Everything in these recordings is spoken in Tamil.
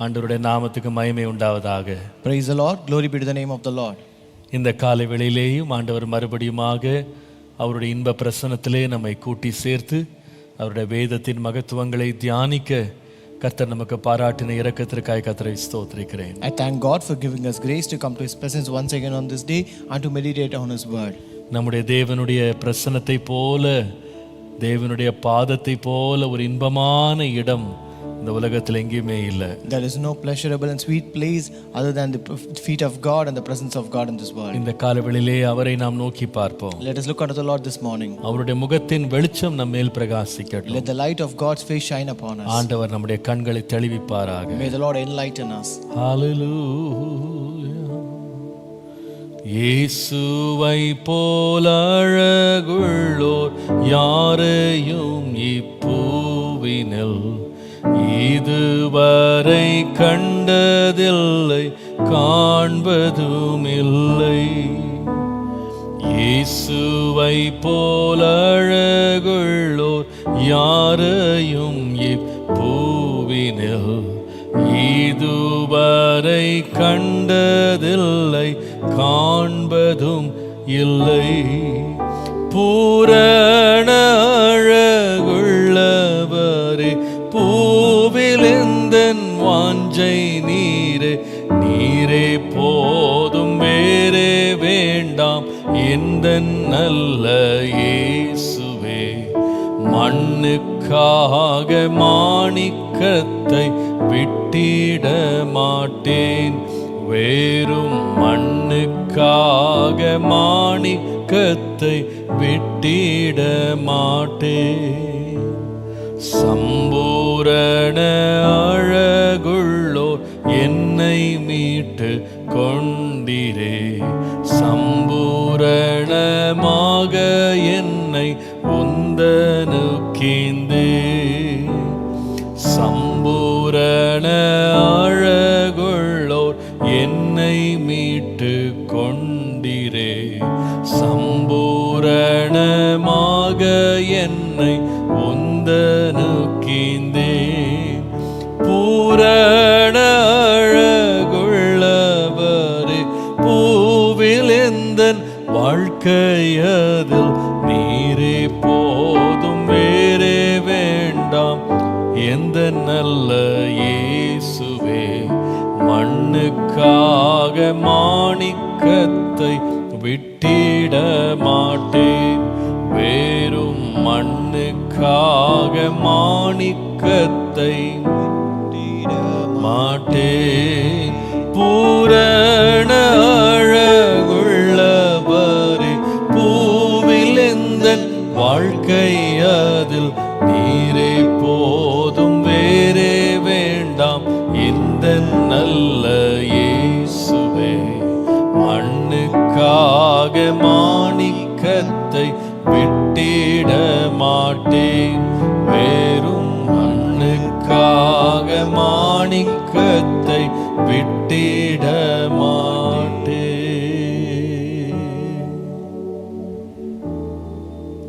ஆண்டவருடைய நாமத்துக்கு மகிமை உண்டாவதாக. Praise the Lord. Glory be to the name of the Lord. இந்த காலை வேளையிலேயும் ஆண்டவர் மறுபடியுமாக அவருடைய இன்ப பிரசன்னத்திலே நம்மை கூட்டி சேர்த்து அவருடைய வேதத்தின் மகத்துவங்களை தியானிக்க கர்த்தர் நமக்கு பாராட்டின இரக்கத்திற்காய் கர்த்தரை ஸ்தோத்திரிக்கிறேன். I thank God for giving us grace to come to His presence once again on this day and to meditate on His word. நம்முடைய தேவனுடைய பிரசன்னத்தை போல, தேவனுடைய பாதத்தை போல ஒரு இன்பமான இடம் இந்த உலகத்தில் எங்கேயுமே இல்லை. There is no pleasurable and sweet place other than the feet of God and the presence of God in this world. இந்த காலவெளியிலே அவரை நாம் நோக்கி பார்ப்போம். Let us look unto the Lord this morning. அவருடைய முகத்தின் வெளிச்சம் நம்ம மேல் பிரகாசிக்கட்டும். Let the light of God's face shine upon us. ஆண்டவர் நம்முடைய கண்களை தெளிவிப்பாராக. May the Lord enlighten us. ஹalleluya. இயேசுவை போல அழகுள்ளோர் யாரையும் இப்பூவினில் இதுவரை கண்டதில்லை, காண்பதும் இல்லை. இயேசுவை போல அழகுள்ளோர் யாரையும் இப்பூவினில் இதுவரை கண்டதில்லை, காண்பதும் இல்லை. பூரண அழகுள்ளவரே, பூவிலெந்தன் வாஞ்சை நீரே, நீரே போதும் வேறே வேண்டாம் எந்தன் நல்ல இயேசுவே. மண்ணுக்காக மாணிக்கத்தை விட்டிட மாட்டேன், வேறும் மண்ணுக்காக மாணிக்கத்தை விட்டிட மாட்டேன். சம்பூரண அழகுள்ளோர் என்னை மீட்டு கொண்டிரே, சம்பூரணமாக என்னை உந்தனுக்கேந்தே. சம்பூரண அழகுள்ளோர் என்னை மீட்டு கொண்டிரே, சம்பூரணமாக என்னை உந்தனுக்கேந்தே. பூரண அழகுள்ளவரே, பூவிலெந்தன் வாழ்க்கையதில் நீரே போதும் வேறே வேண்டாம் எந்த நல்ல இயேசுவே. மண்ணுக்காக மாணிக்கத்தை விட்டிட மாட்டேன், வேறும் மண்ணுக்காக மாணிக்கத்தை விட்டிட மாட்டேன். பூரண அழகுள்ளவரே, பூவிலெந்தன் வாழ்க்கையதில் நீரே போதும் வேறே வேண்டாம் இந்த நல்ல இயேசுவே. மண்ணுக்காக மாணிக்கத்தை விட்டிட மாட்டேன், வேறும் மண்ணுக்காக மாணிக்கத்தை விட்டிட மாட்டேன்.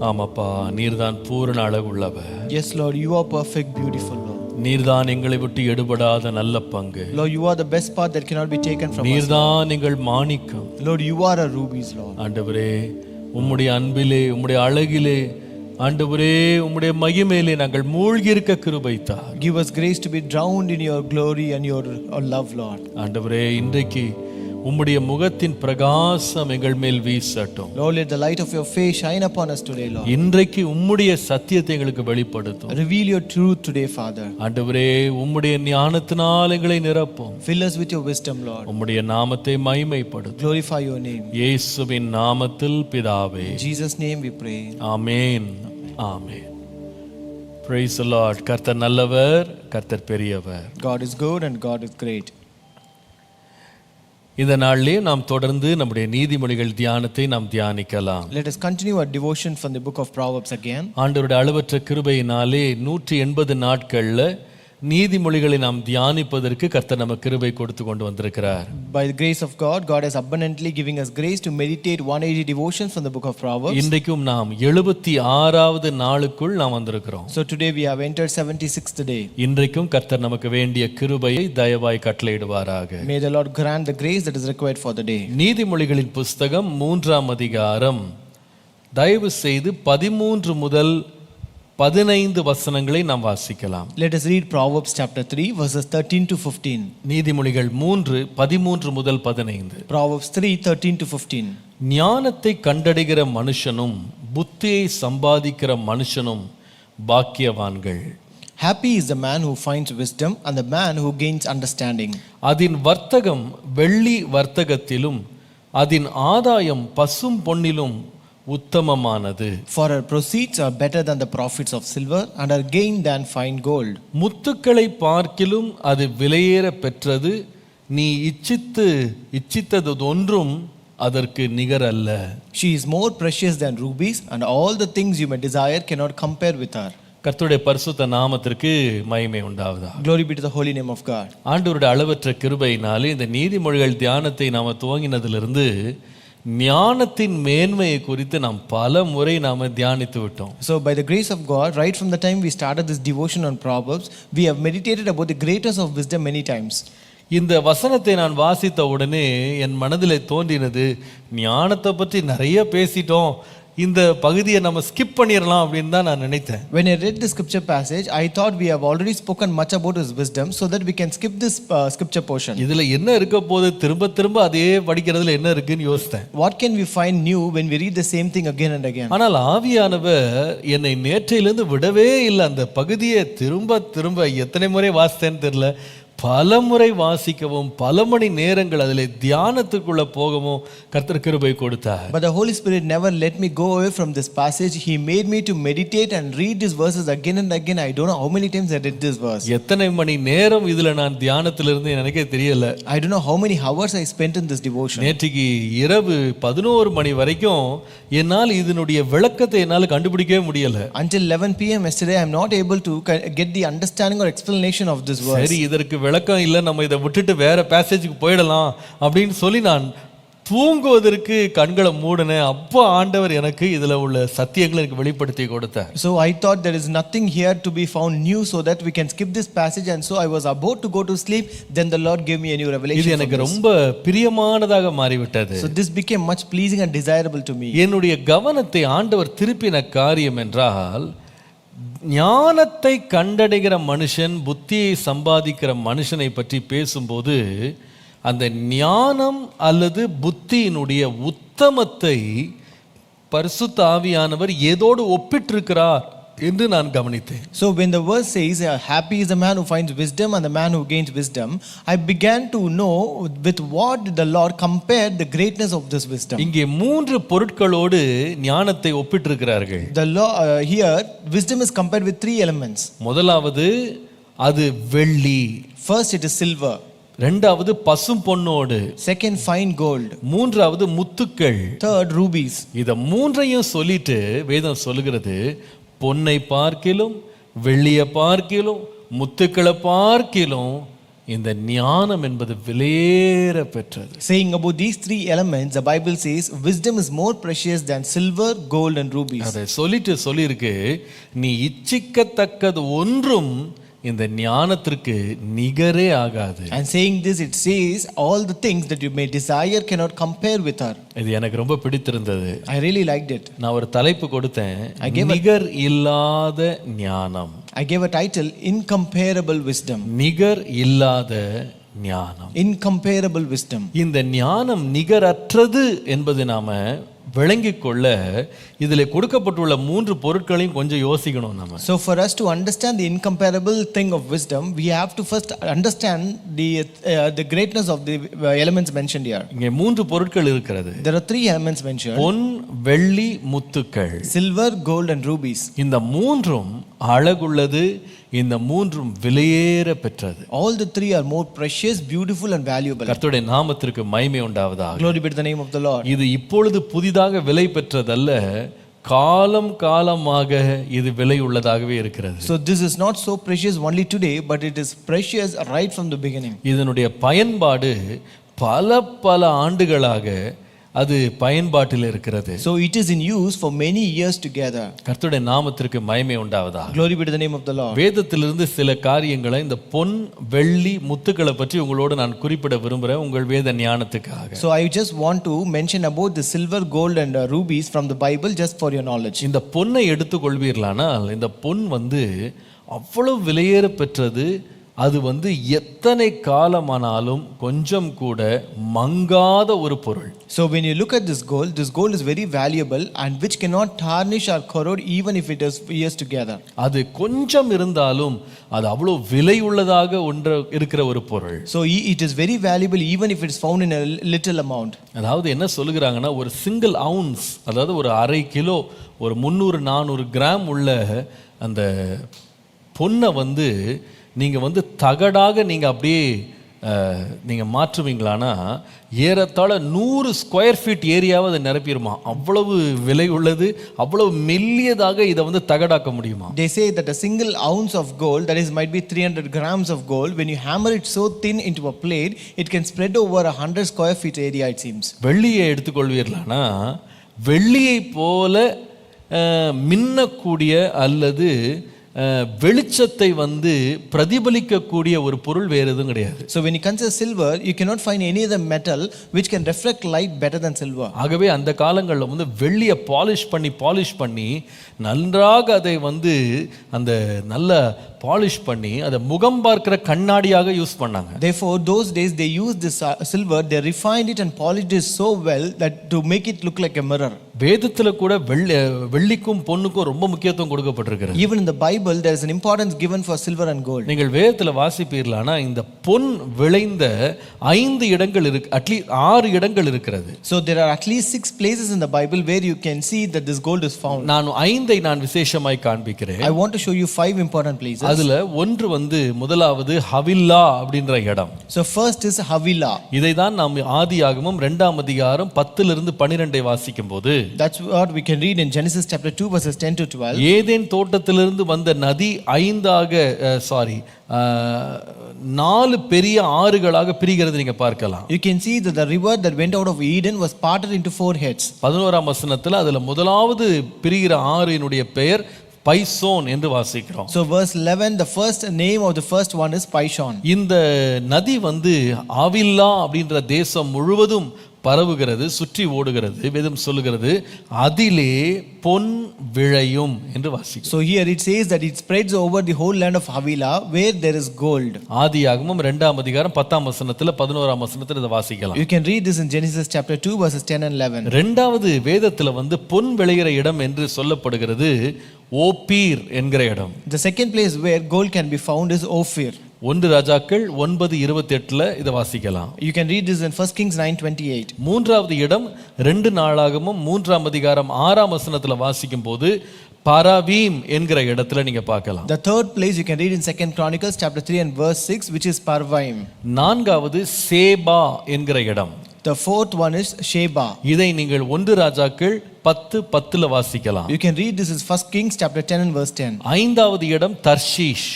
ஆமாப்பா, நீர்தான் பூரண அழகுள்ளவர். Yes Lord, you are perfect, beautiful Lord. நீர்தான் எங்களை விட்டு எடுபடாத நல்ல பங்கு. Lord, you are the best part that cannot be taken from us. நீர்தான் எங்கள் மாணிக்கம். Lord, you are our rubies, Lord. ஆண்டவரே, உம்முடைய அன்பிலே, உம்முடைய அழகிலே, ஆண்டவரே, உம்முடைய மகிமையிலே நாங்கள் மூழ்கி இருக்க கிருபை தார். Give us grace to be drowned in your glory and your love, Lord. ஆண்டவரே, இன்றைக்கு உம்முடைய முகத்தின் பிரகாசம் எங்கள் மேல் வீசட்டும். Lord, let the light of your face shine upon us today, Lord. இன்றைக்கு உம்முடைய சத்தியத்தை எங்களுக்கு வெளிப்படுத்தும். Reveal your truth today, Father. ஆண்டவரே, உம்முடைய ஞானத்தினால் எங்களை நிரப்பும். Fill us with your wisdom, Lord. உம்முடைய நாமத்தை மகிமைப்படுத்தும். Glorify your name. இயேசுவின் நாமத்தில் பிதாவே. In Jesus' name we pray. Amen. Amen. Praise the Lord. கர்த்தர் நல்லவர், கர்த்தர் பெரியவர். God is good and God is great. இந்த நாளிலே நாம் தொடர்ந்து நம்முடைய நீதிமொழிகள் தியானத்தை நாம் தியானிக்கலாம். Let us continue our devotion from the book of Proverbs again. ஆண்டவருடைய அளவற்ற கிருபையினாலே 180 நாட்கள்ல நீதிமொழிகளை நாம் தியானிப்பதற்கு கர்த்தர் நமக்கு கிருபை கொடுத்து கொண்டு வந்திருக்கிறார். By the grace of God, God is abundantly giving us grace to meditate 180 devotions from the book of Proverbs. இன்றைக்கும் நாம் 76வது நாளுக்குள் நாம் வந்திருக்கிறோம். So today we have entered 76th day. இன்றைக்கும் கர்த்தர் நமக்கு வேண்டிய கிருபையை தயவாய் கட்டளையிடுவாராக. May the Lord grant the grace that is required for the day. நீதிமொழிகளின் புஸ்தகம் 3ஆம் அதிகாரம் தயவு செய்து 13 முதல் 15 வசனங்களை நாம் வாசிக்கலாம். Let us read Proverbs chapter 3 verses 13 to 15. நீதிமொழிகள் 3:13 முதல் 15. Proverbs 3:13 to 15. ஞானத்தை கண்டடைகிற மனுஷனும் புத்தியை சம்பாதிக்கிற மனுஷனும் பாக்கியவான்கள். Happy is the man who finds wisdom and the man who gains understanding. அதன் வர்த்தகம் வெள்ளி வர்த்தகத்திலும் அதன் ஆதாயம் பசும் பொன்னிலும் உத்தமமானது. For her proceeds are better than the profits of silver and her gain than fine gold. முத்துக்களை பார்க்கிலும் அது விலையேற பெற்றது. நீ இச்சித்தது ஒன்றும் அதற்கு நிகரல்ல. She is more precious than rubies and all the things you may desire cannot compare with her. கர்த்தருடைய பரிசுத்த நாமத்திற்கு மகிமை உண்டாவதா. Glory be to the holy name of God. ஆண்டவருடைய அளவற்ற கிருபையினாலே இந்த நீதிமொழிகள் தியானத்தை நாம துவங்கினதிலிருந்து ஞானத்தின் மேன்மையை குறித்து நாம் பல முறை நாம தியானித்து விட்டோம். So by the grace of God, right from the time we started this devotion on Proverbs, we have meditated about the greatness of wisdom many times. இந்த வசனத்தை நான் வாசித்த உடனே என் மனதிலே தோன்றினது, ஞானத்தை பற்றி நிறைய பேசிட்டோம், இந்த பகுதியை நம்ம ஸ்கிப் பண்ணிடலாம் அப்படின்னு தான் நான் நினைத்தேன். When I read the scripture passage, I thought we have already spoken much about his wisdom, so that we can skip this scripture portion. இதுல என்ன இருக்க போது, திரும்ப திரும்ப அதே படிக்கிறதுல என்ன இருக்குன்னு யோசித்தேன். What can we find new when we read the same thing again and again? ஆனால் ஆவியானவர் என்னை நேற்றையிலிருந்து விடவே இல்லை. அந்த பகுதியை திரும்ப திரும்ப எத்தனை முறை வாசித்தேன்னு தெரியல, பல முறை வாசிக்கவும் பல மணி நேரங்கள் அதில் தியானத்துக்குள்ள போகவும் கர்த்தர் கிருபை கொடுத்தார். But the Holy Spirit never let me go away from this passage. He made me to meditate and read these verses again and again. I don't know how many times I read this verse. எத்தனை மணி நேரம் இதுல நான் தியானத்தில் இருந்து எனக்கே தெரியல. I don't know how many hours I spent in this devotion. நேற்றுக்கு இரவு 11 மணி வரைக்கும் என்னால் இதனுடைய விளக்கத்தை என்னால் கண்டுபிடிக்கவே முடியல. Until 11 p.m. yesterday, I am not able to get the understanding or explanation of this verse. சரி, இதற்கு விளக்கம் இல்லை, நம்ம இதை விட்டுட்டு வேற பேசேஜுக்கு போயிடலாம் அப்படின்னு சொல்லி நான் தூங்குவதற்கு கண்களை மூடினேன். அப்போ ஆண்டவர் எனக்கு இதுல உள்ள சத்தியங்களை எனக்கு வெளிப்படுத்தி கொடுத்தார். So I thought there is nothing here to be found new, so that we can skip this passage, and so I was about to go to sleep. Then the Lord gave me a new revelation. இது எனக்கு ரொம்ப பிரியமானதாக மாறிவிட்டது. So this became much pleasing and desirable to me. என்னுடைய கவனத்தை ஆண்டவர் திருப்பின காரியம் என்றால், ஞானத்தை கண்டடைகிற மனுஷன் புத்தியை சம்பாதிக்கிற மனுஷனை பற்றி பேசும்போது அந்த ஞானம் அல்லது புத்தியினுடைய உத்தமத்தை பரிசுத்த ஆவியானவர் ஏதோடு ஒப்பிட்டிருக்கிறார் என்று நான் கவனித்தேன். So when the verse says happy is the man who finds wisdom and the man who gains wisdom, I began to know with what the Lord compared the greatness of this wisdom. இங்கே 3 பொருட்களோடு ஞானத்தை ஒப்பிட்டிருக்கிறார்கள். Here wisdom is compared with 3 elements. முதலாவது அது வெள்ளி. First it is silver. இரண்டாவது பசும் பொன்னோடு. Second fine gold. மூன்றாவது முத்துக்கள். Third rubies. இத மூன்றையும் சொல்லிட்டு வேதம் சொல்லுகிறது, பொன்னை பார்க்கிலும் வெள்ளியை பார்க்கிலும் முத்துக்களை பார்க்கிலும் இந்த ஞானம் என்பது விலையேற பெற்றது. Saying about these 3 elements, the Bible says wisdom is more precious than silver, gold and rubies. அதை சொல்லியிருக்கு, நீ இச்சிக்கத்தக்கது ஒன்றும் இந்த ஞானத்திற்கு நிகரே ஆகாது. And saying this, it says all the things that you may desire cannot compare with her. இது எனக்கு ரொம்ப பிடித்திருந்தது. I really liked it. நான் ஒரு தலைப்பு கொடுத்தேன், நிகர் இல்லாத ஞானம். I gave a title, Incomparable Wisdom. நிகர் இல்லாத ஞானம். Incomparable wisdom. இந்த ஞானம் நிகரற்றது என்பது நாம விளங்கிக் கொள்ள இதில் கொடுக்கப்பட்டுள்ள 3 பொருட்களையும் கொஞ்சம் யோசிக்கணும் நம்ம. So for us to understand the incomparable thing of wisdom, we have to first understand the greatness of the elements mentioned here. இங்கே 3 பொருட்கள் இருக்கிறது. There are 3 elements mentioned. பொன், வெள்ளி, முத்துக்கள். Silver, gold and rubies. இந்த 3ம் அழகுள்ளது, இந்த 3ம் விலையேற பெற்றது. All the 3 are more precious, beautiful and valuable. கர்த்தருடைய நாமத்திற்கு மகிமை உண்டாவதாக. Glory be to the name of the Lord. இது இப்பொழுது புதிதாக விலை பெற்றதல்ல, காலம் காலமாக இது விலை உள்ளதாகவே இருக்கிறது. So this is not so precious only today, but it is precious right from the beginning. இதனுடைய பயன்பாடு பல ஆண்டுகளாக அது பயன்பாட்டில் இருக்கிறது. So it is in use for many years together. கர்த்தருடைய நாமத்திற்கு மகிமை உண்டாவதாக. Glory be to the name of the Lord. வேதத்திலிருந்து சில காரியங்களை இந்த பொன் வெள்ளி முத்துக்களை பற்றி உங்களோடு நான் குறிப்பிட விரும்புகிறேன் உங்கள் வேத ஞானத்துக்காக. So I just want to mention about the silver, gold and rubies from the Bible just for your knowledge. இந்த பொன்னை எடுத்துக்கொள்வீர்களானால் இந்த பொன் அவ்வளவு விலையேற பெற்றது. அது எத்தனை காலமானாலும் கொஞ்சம் கூட மங்காத ஒரு பொருள். So when you look at this gold is very valuable and which cannot tarnish or corrode even if it is years together. அது கொஞ்சம் இருந்தாலும் அது அவ்வளவு விலை உள்ளதாக இருக்கிற ஒரு பொருள். So it is very valuable even if it is found in a little amount. அதாவது என்ன சொல்லுகிறாங்கன்னா ஒரு சிங்கிள் அவுன்ஸ், அதாவது ஒரு அரை கிலோ, ஒரு 300-400 கிராம் உள்ள அந்த பொன்னை நீங்கள் தகடாக நீங்கள் அப்படியே நீங்கள் மாற்றுவீங்களானா ஏறத்தாழ 100 ஸ்கொயர் ஃபீட் ஏரியாவை அதை நிரப்பிடுமா. அவ்வளவு விலை உள்ளது, அவ்வளவு மெல்லியதாக இதை தகடாக்க முடியுமா. They say that a single ounce of gold, that is might be 300 grams of gold, when you hammer it so thin into a plate, it can spread over 100 square feet area it seems. வெள்ளியை எடுத்துக்கொள்வீர்களானா வெள்ளியை போல மின்னக்கூடிய அல்லது வெளிச்சத்தை பிரதிபலிக்கக்கூடிய ஒரு பொருள் வேறு எதுவும் கிடையாது. So when you consider silver, you cannot find any other metal which can reflect light better than silver. ஆகவே அந்த காலங்களில் வெள்ளியை பாலிஷ் பண்ணி நன்றாக அதை அந்த நல்ல பாலிஷ் பண்ணி அதை முகம் பார்க்கிற கண்ணாடியாக யூஸ் பண்ணாங்க. Therefore those days they used this silver, they refined it and polished it so well that to make it look like a mirror. வேதத்துல கூட வெள்ளிக்கும் பொன்னுக்கும் ரொம்ப முக்கியத்துவம் கொடுக்கப்பட்டிருக்கிறது. Even in the Bible there is an importance given for silver and gold. நீங்கள் வேதத்துல வாசிப்பீர்களானா இந்த பொன் விளைந்த 5 இடங்கள் இருக்கு, அட்லீஸ்ட் 6 இடங்கள் இருக்கிறது. So there are at least 6 places in the Bible where you can see that this gold is found. நான் விசேஷமாய் காண்பிக்கிறேன். I want to show you 5 important places. அதுல ஒன்று முதலாவது ஹவில்லா அப்படின்ற இடம். So first is Havilah. இதை தான் நாம் ஆதியாகமம் 2ஆம் அதிகாரம் 10 இருந்து 12 வாசிக்கும்போது that's what we can read in Genesis chapter 2 verses 10 to 12. Eden தோட்டத்திலிருந்து வந்த நதி 4 பெரிய ஆறுகளாக பிரிகிறது நீங்க பார்க்கலாம். You can see that the river that went out of Eden was parted into 4 heads. 11ஆம் வசனத்துல அதுல முதலாவது பிரிகிற ஆறினுடைய பெயர் பைசோன் என்று வாசிக்கிறோம். So verse 11, the first name of the first one is Pishon. இந்த நதி ஆவில்லா அப்படின்ற தேசம் முழுவதும் பரவுகிறது, சுற்றி ஓடுகிறது. வேதம் சொல்லுகிறது அதிலே பொன் விளையும் என்று வாசிக்கிறோம். So here it says that it spreads over the whole land of Havilah where there is gold. ஆதியாகமம் 2ஆம் அதிகாரம் 10ஆம் வசனத்துல 11ஆம் வசனத்துல இத வாசிக்கலாம். You can read this in Genesis chapter 2 verses 10 and 11. இரண்டாவது வேதத்துல பொன் விளைகிற இடம் என்று சொல்லப்படுகிறது ஓப்பீர் என்கிற இடம். The second place where gold can be found is Ophir. 1 ராஜாக்கள் 9:28 இத வாசிக்கலாம். You can read this in 1 Kings 9:28. மூன்றாவது இடம் 2 நாளாகமம் 3ஆம் அதிகாரம் 6ஆம் வசனத்துல வாசிக்கும்போது பரவீம் என்கிற இடத்துல நீங்க பார்க்கலாம். The third place you can read in 2 Chronicles chapter 3 and verse 6, which is Parvaim. நான்காவது சேபா என்கிற இடம். The fourth one is Sheba. இதை நீங்கள் 1 ராஜாக்கள் 10:10 வாசிக்கலாம். You can read this is 1 Kings chapter 10 and verse 10. ஐந்தாவது இடம் Tarshish.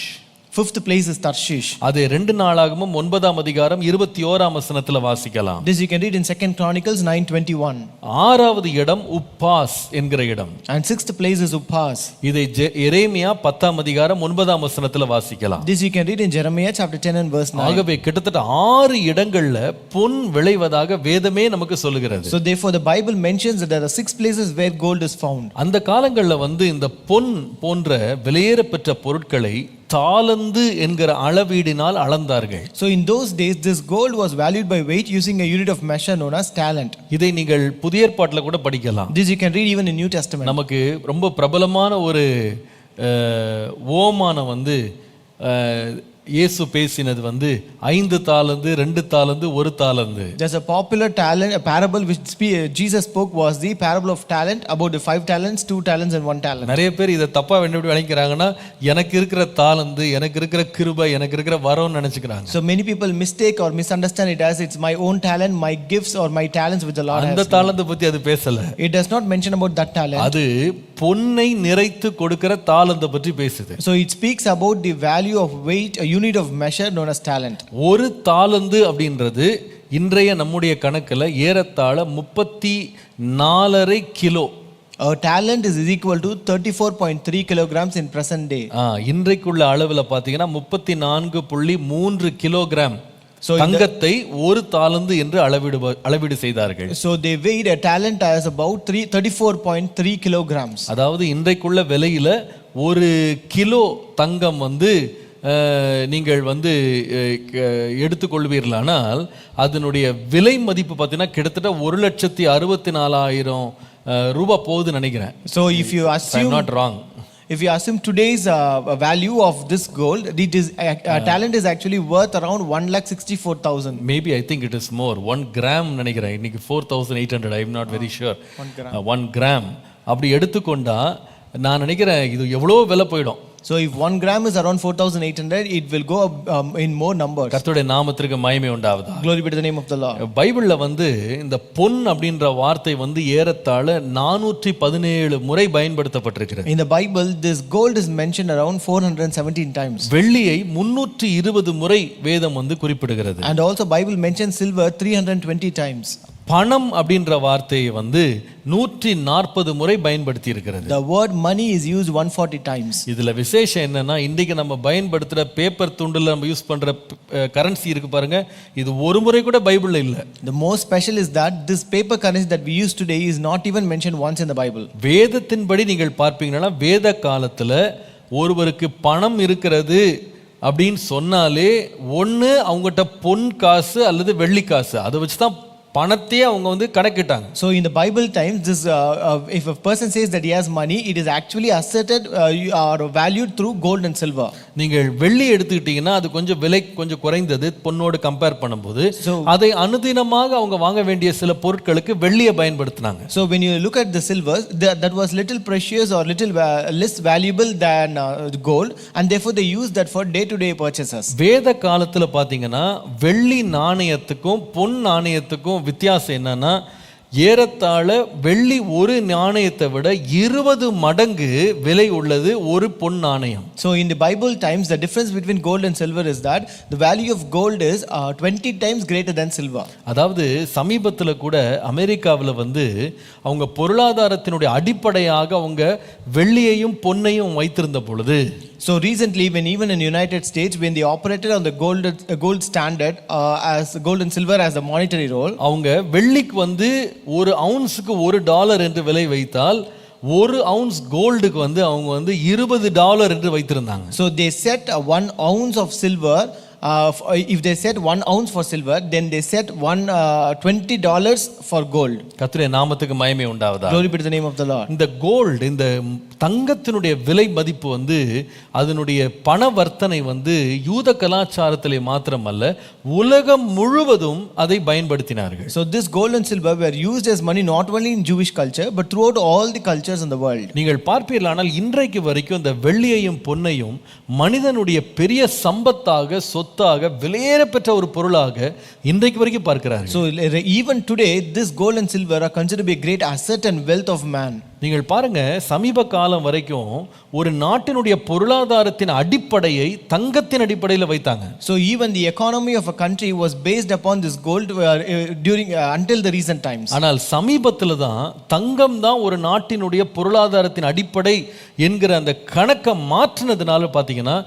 Fifth place is Tarshish. அது 2 நாளாகமம் 9ஆம் அதிகாரம் 21ஆம் வசனத்துல வாசிக்கலாம். This you can read in 2 Chronicles 9:21. ஆறாவது இடம் உப்பாஸ் என்கிற இடம். And sixth place is Uppas. இதை எரேமியா 10ஆம் அதிகாரம் 9ஆம் வசனத்துல வாசிக்கலாம். This you can read in Jeremiah chapter 10 and verse 9. ஆகவே கிட்டத்தட்ட 6 இடங்கள்ல பொன் விளைவதாக வேதமே நமக்கு சொல்லுகிறது. So therefore the Bible mentions that there are 6 places where gold is found. அந்த காலங்கள்ல இந்த பொன் போன்ற விலையேறப்பெற்ற பொருட்களை தாலந்து என்கிற அளவீடினால் அளந்தார்கள். So in those days this gold was valued by weight using a unit of measure known as talent. இதை நீங்கள் புதிய ஏற்பாட்டில் கூட படிக்கலாம். This you can read even in New Testament. நமக்கு ரொம்ப பிரபலமான ஒரு ஓமானம் இயேசு பேசினது வந்து 5 தாலந்து 2 தாலந்து 1 தாலந்து. There's a popular parable which Jesus spoke was the parable of talent, about the 5 talents, 2 talents and 1 talent. நிறைய பேர் இதை தப்பா எப்படி நினைக்கிறாங்கன்னா எனக்கு இருக்கிற தாலந்து, எனக்கு இருக்கிற கிருபை, எனக்கு இருக்கிற வரம்னு நினைச்சுக்கிறாங்க. So many people mistake or misunderstand it as it's my own talent, my gifts or my talents which the Lord has. அந்த தாலந்து பத்தி அது பேசல. It does not mention about that talent. அது பொன்னை நிறைத்து கொடுக்கிற தாலந்த பற்றி பேசுது. So it speaks about the value of weight, a unit of measure known as talent. ஒரு தாலந்து அப்படின்றது இன்றைய நம்முடைய கணக்குல ஏறத்தாழ 34.5 kilo. A talent is equal to 34.3 kilograms in present day. இன்றைக்குள்ள அளவுல பாத்தீங்கன்னா 34.3 கிலோகிராம் தங்கத்தை ஒரு தாலந்து என்று அளவீடு செய்தார்கள். So they weighed a talent as about 34.3 kilograms. அதாவது இன்றைக்குள்ள விலையில ஒரு கிலோ தங்கம் வந்து நீங்கள் வந்து எடுத்துக்கொள்வீர்களானால் அதனுடைய விலை மதிப்பு பார்த்தீங்கன்னா கிட்டத்தட்ட 1,64,000 ரூபாய் போகுதுன்னு நினைக்கிறேன். So if you assume, not wrong, if you assume today's value of this gold, it is talent is actually worth around 1,64,000. Maybe I think it is more. 1 gram நினைக்கிறேன் இன்னைக்கு 4,800. I am not very sure. 1 gram அப்படி எடுத்துக்கொண்டா நான் நினைக்கிறேன் இது எவ்வளோ விலை போயிடும். So if 1 gram is around 4,800, it will go up in more numbers. கர்த்தருடைய நாமத்திற்கு மகிமை உண்டாவதாக. Glory be to the name of the Lord. பைபிள்ல வந்து இந்த பொன் அப்படின்ற வார்த்தை வந்து ஏறத்தாழ 417 முறை பயன்படுத்தப்பட்டிருக்கிறது. In the Bible, this gold is mentioned around 417 times. வெள்ளியை 320 முறை வேதம் வந்து குறிப்பிடுகிறது. And also Bible mentions silver 320 times. பணம் அப்படின்ற வார்த்தையை வந்து 140 முறை பயன்படுத்தி இருக்கிறது. The word money is used 140 times. இதுல விசேஷம் என்னன்னா இன்னைக்கு நம்ம பயன்படுத்துற பேப்பர் துண்டுல நம்ம யூஸ் பண்ற கரன்சி இருக்கு பாருங்க, இது ஒரு முறை கூட பைபிள்ல இல்ல. The most special is that this paper currency that we use today is not even mentioned once in the Bible. வேதத்தின்படி நீங்கள் பார்ப்பீங்கன்னா வேத காலத்துல ஒருவருக்கு பணம் இருக்கிறது அப்படின்னு சொன்னாலே ஒன்று அவங்ககிட்ட பொன் காசு அல்லது வெள்ளி காசு அதை வச்சு தான் பணத்தையே அவங்க வந்து கணக்கிட்டாங்க. So in the Bible times, this if a person says that he has money, it is actually asserted or valued through gold and silver. நீங்கள் வெள்ளி எடுத்துக்கிட்டீங்கன்னா அது கொஞ்சம் விலை கொஞ்சம் குறைந்தது பொன்னோடு கம்பேர் பண்ணும்போது. அதை அனுதினமாக அவங்க வாங்க வேண்டிய சில பொருட்களுக்கு வெள்ளியை பயன்படுத்தினாங்க. So when you look at the silver, that was little precious or little less valuable than gold, and therefore they used that for day to day purchases. வேத காலத்துல பாத்தீங்கன்னா வெள்ளி நாணயத்துக்கும் பொன் நாணயத்துக்கும் வித்தியாசம் என்னன்னா ஏறத்தாழ வெள்ளி ஒரு நாணயத்தை விட 20 மடங்கு விலை உள்ளது ஒரு பொன் நாணயம். So in the Bible times, the difference between gold and silver is that the value of gold is 20 times greater than silver. அதாவது சமீபத்தில் கூட அமெரிக்காவில் வந்து அவங்க பொருளாதாரத்தினுடைய அடிப்படையாக அவங்க வெள்ளியையும் பொன்னையும் வைத்திருந்த பொழுது, so recently when even in United States when they operated on the gold standard as gold and silver as a monetary role, அவங்க வெள்ளிக்கு வந்து ஒரு அவுன்ஸுக்கு $1 என்று விலை வைத்தால் ஒரு அவுன்ஸ் கோல்டுக்கு வந்து அவங்க வந்து $20 என்று வைத்திருந்தாங்க. So they set 1 ounce of silver, if they set 1 ounce for silver, then they set $20 for gold. கர்த்தருடைய நாமத்துக்கு மகிமை உண்டாவதாக. Glory be to the name of the Lord. இந்த கோல்டு, இந்த தங்கத்தினுடைய விலை மதிப்பு வந்து அதனுடைய பணவர்த்தனை வந்து யூத கலாச்சாரத்திலே மாத்திரமல்ல உலகம் முழுவதும் அதை பயன்படுத்தினார்கள். So this gold and silver were used as money not only in Jewish culture but throughout all the cultures in the world. நீங்கள் பார்ப்பீர்களானால் இன்றைக்கு வரைக்கும் இந்த வெள்ளியையும் பொன்னையும் மனிதனுடைய பெரிய சம்பத்தாக சொத்தாக விலையேற பெற்ற ஒரு பொருளாக இன்றைக்கு வரைக்கும் பார்க்கிறார்கள். So even today this gold and silver are considered to be a great asset and wealth of man. நீங்கள் பாருங்க, சமீப காலம் வரைக்கும் ஒரு நாட்டினுடைய பொருளாதாரத்தின் அடிப்படையை தங்கத்தின் அடிப்படையில் வைத்தாங்க. So even the economy of a country was based upon this gold during until the recent times. ஆனால் சமீபத்தில் தான் தங்கம் தான் ஒரு நாட்டினுடைய பொருளாதாரத்தின் அடிப்படை என்கிற அந்த கணக்கை மாற்றினதுனால பார்த்தீங்கன்னா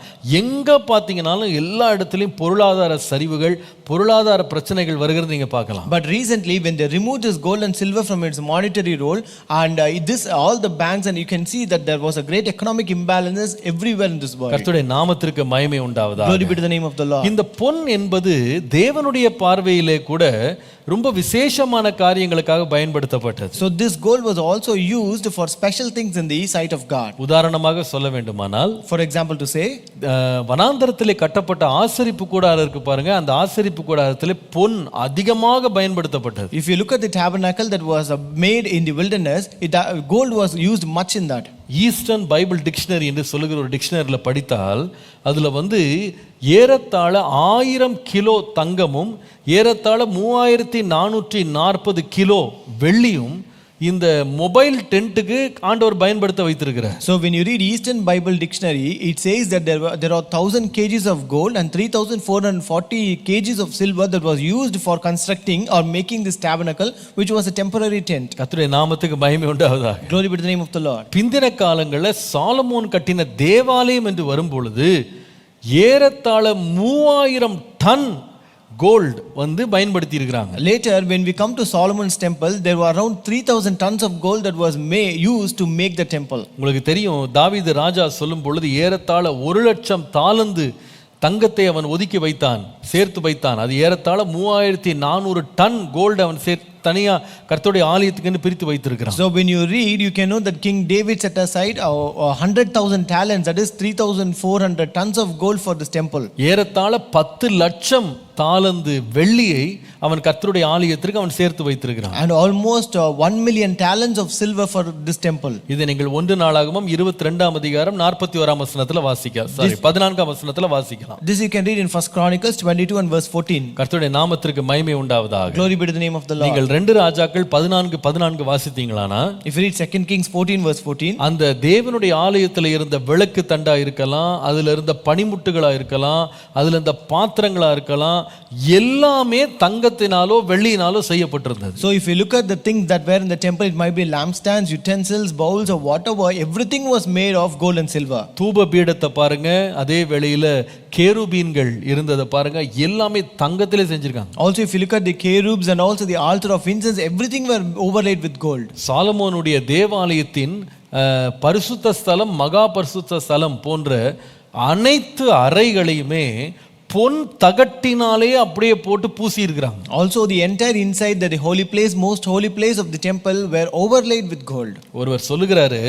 எங்க பார்த்தீங்கன்னாலும் எல்லா இடத்துலையும் பொருளாதார சரிவுகள், பொருளாதார பிரச்சனைகள் வருகிறது நீங்க பார்க்கலாம். But recently when they removed this gold and silver from its monetary role and this all the banks, and you can see that there was a great economic imbalances everywhere in this world. கர்த்தருடைய நாமத்திற்கு மகிமை உண்டாவதாக. Glory be to the name of the Lord. இந்த பொன் என்பது தேவனுடைய பார்வையிலே கூட ரொம்ப விசேஷமான காரியங்களுக்காக பயன்படுத்தப்பட்டது. So this gold was also used for special things in the sight of God. உதாரணமாக சொல்ல வேண்டுமானால், For example, to say, வனாந்தரத்திலே கட்டப்பட்ட ஆசரிப்பு கூடாரம் இருக்கு பாருங்க, அந்த ஆசரிப்பு கூடாரத்திலே பொன் அதிகமாக பயன்படுத்தப்பட்டது. if you look at the tabernacle that was made in the wilderness, gold was used much in that. Eastern Bible dictionary என்று சொல்லுகிற ஒரு டிக்ஷனரியில் படித்தால் அதுல ஏறத்தாழ 1000 கிலோ தங்கமும் ஏறத்தாழ 3440 கிலோ வெள்ளியும் இந்த மொபைல் டென்ட்டுக்கு ஆண்டவர் பயன்படுத்த வைத்திருக்கிறார். So when you read Eastern Bible Dictionary, it says that there are 1000 kgs of gold and 3440 kgs of silver that was used for constructing or making this tabernacle, which was a temporary tent. கர்த்தருடைய நாமத்துக்கு மகிமை உண்டாவதாக. Glory be to the name of the Lord. பிந்தின காலங்களில் சாலமோன் கட்டின தேவாலயம் என்று வரும்பொழுது ஏறத்தாழ 3000 டன் கோல்ட் பயன்படுத்தி இருக்கிறாங்க. Later when we come to Solomon's temple, there were around 3000 tons of gold that was used to make the temple. உங்களுக்கு தெரியும், தாவீது ராஜா சொல்லும் பொழுது ஏறத்தாழ 1,00,000 தாலந்து தங்கத்தை அவன் ஒதுக்கி வைத்தான், சேர்த்து வைத்தான். அது ஏறத்தாழ 3400 டன் கோல்டு அவன் தனியா கர்த்தருடைய ஆலயத்துக்கு பிரித்து வைத்திருக்கிறான். So when you read, you can know that King David set aside 100,000 talents, that is 3400 tons of gold for this temple. ஏறத்தாழ 10 லட்சம் தாலந்து வெள்ளியை அவன் கர்த்தருடைய ஆலயத்திற்கு அவன் சேர்த்து வைத்திருக்கிறான். And almost 1 million talents of silver for this temple. இதை நீங்கள் 1 நாளாகமம் 22ஆம் அதிகாரம் 41ஆம் வசனத்துல வாசிக்கலாம். 14ஆம் வசனத்துல வாசிக்கலாம். This you can read in 1 Chronicles 22 and verse 14. கர்த்தருடைய நாமத்திற்கு மகிமை உண்டாவதாக. Glory be to the name of the Lord. நீங்கள் 2 ராஜாக்கள் 14 வாசித்தீங்களானா, if you read 2 Kings 14 verse 14, அந்த தேவனுடைய ஆலயத்தில் இருந்த விளக்கு தண்டா இருக்கலாம், அதுல இருந்த பனிமுட்டுகளா இருக்கலாம், அதுல இருந்த பாத்திரங்களா இருக்கலாம், எல்லாமே தங்கத்தினாலோ வெள்ளியினாலோ செய்யப்பட்டிருந்தது. So if you look at the things that were in the temple, it might be lampstands, utensils, bowls or whatever, everything was made of gold and silver. தூப பீடத்தை பாருங்க, அதே வேளையில கேருபீன்கள் இருந்ததை பாருங்க, எல்லாமே தங்கத்திலே செஞ்சிருக்காங்க. Also if you look at the cherubs and also the altar of incense, everything were overlaid with gold. சாலமோனுடைய தேவாலயத்தின் பரிசுத்த ஸ்தலம், மகா பரிசுத்த ஸ்தலம் போன்ற அனைத்து அறைகளையுமே பொன் தகட்டினாலே அப்படியே போட்டு பூசி இருக்கிறாங்க. Also the entire inside the holy place, most holy place of the temple were overlaid with gold. ஒருவர் சொல்லுகிறாரு,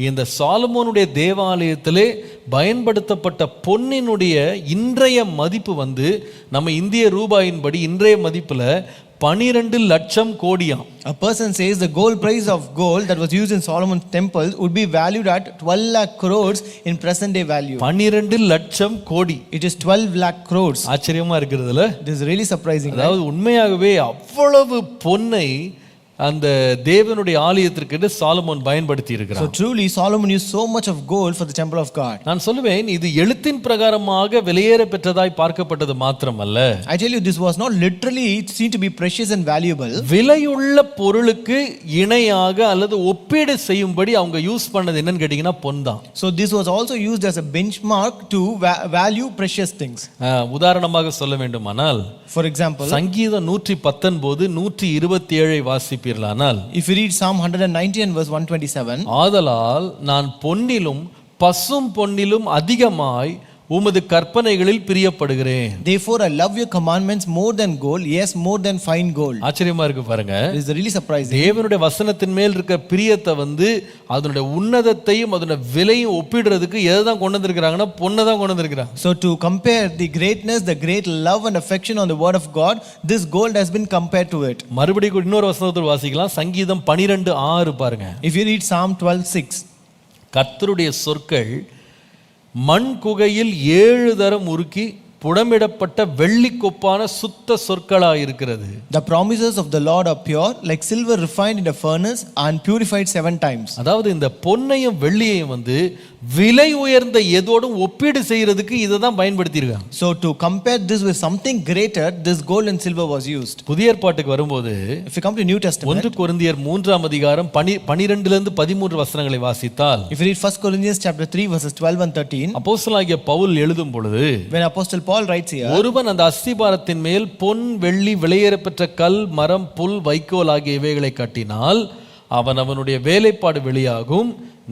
இந்த சாலமோனுடைய தேவாலயத்திலே பயன்படுத்தப்பட்ட பொன்னினுடைய இன்றைய மதிப்பு நம்ம இந்திய ரூபாயின்படி இன்றைய மதிப்புல 12 லட்சம் கோடியாம். A person says the gold price of gold that was used in Solomon's temple would be valued at 12 lakh crores in present day value. 12 லட்சம் கோடி. It is 12 lakh crores. ஆச்சரியமா இருக்குதுல்ல? This is really surprising. அதாவது உண்மையாகவே அவ்வளவு பொன்னை அந்த தேவனுடைய ஆலயத்திற்கு சாலமோன் பயன்படுத்தி இருக்கிறார். So truly Solomon used so much of gold for the temple of God. நான் சொல்லுவேன், இது எழுத்தின் பிரகாரமாக விலையேற பெற்றதாய் பார்க்கப்பட்டது மாத்திரமல்ல. I tell you, this was not literally seen to be precious and valuable. விலையுள்ள பொருளுக்கு இணையாக அல்லது ஒப்பீடு செய்யும்படி அவங்க யூஸ் பண்ணது என்னன்னு கேட்டீங்கன்னா பொன் தான். So this was also used as a benchmark to value precious things. உதாரணமாக சொல்ல வேண்டுமானால், for example, சங்கீதம் 119 127 வாசிப்பீர்களானால், if you read Psalm 190 and verse 127, ஆதலால் நான் பொன்னிலும் பசும் பொன்னிலும் அதிகமாய் உமது கற்பனைகளில் பிரியப்படுகிறேன். Therefore I love your commandments more than gold, yes, more than fine gold. ஆச்சரியமா இருக்கு பாருங்க. It is really surprising. தேவனுடைய வசனத்தின் மேல் இருக்க பிரியத்தை அதனுடைய உன்னதத்தையும் அதனுடைய விலையும் ஒப்பிடுறதுக்கு எதை கொண்டு வந்திருக்கிறாங்கன்னா பொன்னை தான் கொண்டு வந்திருக்கிறாங்க. So to compare the greatness, the great love and affection on the word of God, this gold has been compared to it. மறுபடியும் இன்னொரு வசனத்தில் வாசிக்கலாம். சங்கீதம் 12:6 பாருங்க. If you read Psalm 12:6, கர்த்தருடைய சொற்கள் மண் குகையில் 7 தரம் உருக்கி புடமிடப்பட்ட வெள்ளி கொப்பான சுத்த சொற்களாய் இருக்கிறது. The promises of the Lord are pure, like silver refined in a furnace and purified 7 times. அதாவது இந்த பொன்னையும் வெள்ளியையும் விலை உயர்ந்த எதோடும் ஒப்பீடு செய்யறதுக்கு இதை தான் பயன்படுத்தி இருக்காங்க. So to compare this with something greater, this gold and silver was used. புதிய ஏற்பாட்டுக்கு வரும்போது, if you come to New Testament, 1 கொரிந்தியர் 3ஆம் அதிகாரம் 12 இருந்து 13 வசனங்களை வாசித்தால், if you read 1 Corinthians chapter 3 verses 12 and 13, அப்போஸ்தலனாகிய பவுல் எழுதும் பொழுது, when Apostle Paul writes here, ஒருவன் அந்த அஸ்திபாரத்தின் மேல் பொன் வெள்ளி விலையேற பெற்ற கல் மரம் புல் வைக்கோல் ஆகிய இவைகளை கட்டினால் அவன் அவனுடைய வேலைப்பாடு வெளியாகும்,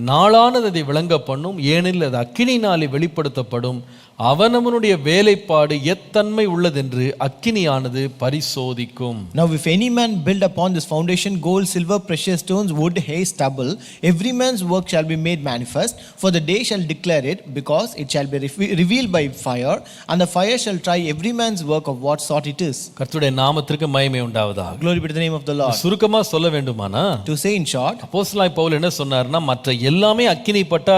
நாளானது அதை விளங்க பண்ணும், ஏனெனில் அது அக்கினியினாலே வெளிப்படுத்தப்படும். அவனவனுடைய வேலைப்பாடு எத்தன்மை உள்ளதென்று அக்கினியானது பரிசோதிக்கும். Now if any man build upon this foundation gold, silver, precious stones, wood, hay, stubble, every man's work shall be made manifest, for the day shall declare it, because it shall be revealed by fire, and the fire shall try every man's work of what sort it is. கர்த்தருடைய நாமத்திற்கு மகிமை உண்டாவதாக. Glory be to the name of the Lord. சுருக்கமா சொல்ல வேண்டுமானா, To say in short, அப்போஸ்தலனாகிய பவுல் என்ன சொன்னார்னா, மற்ற எல்லாமே அக்கினி பட்டா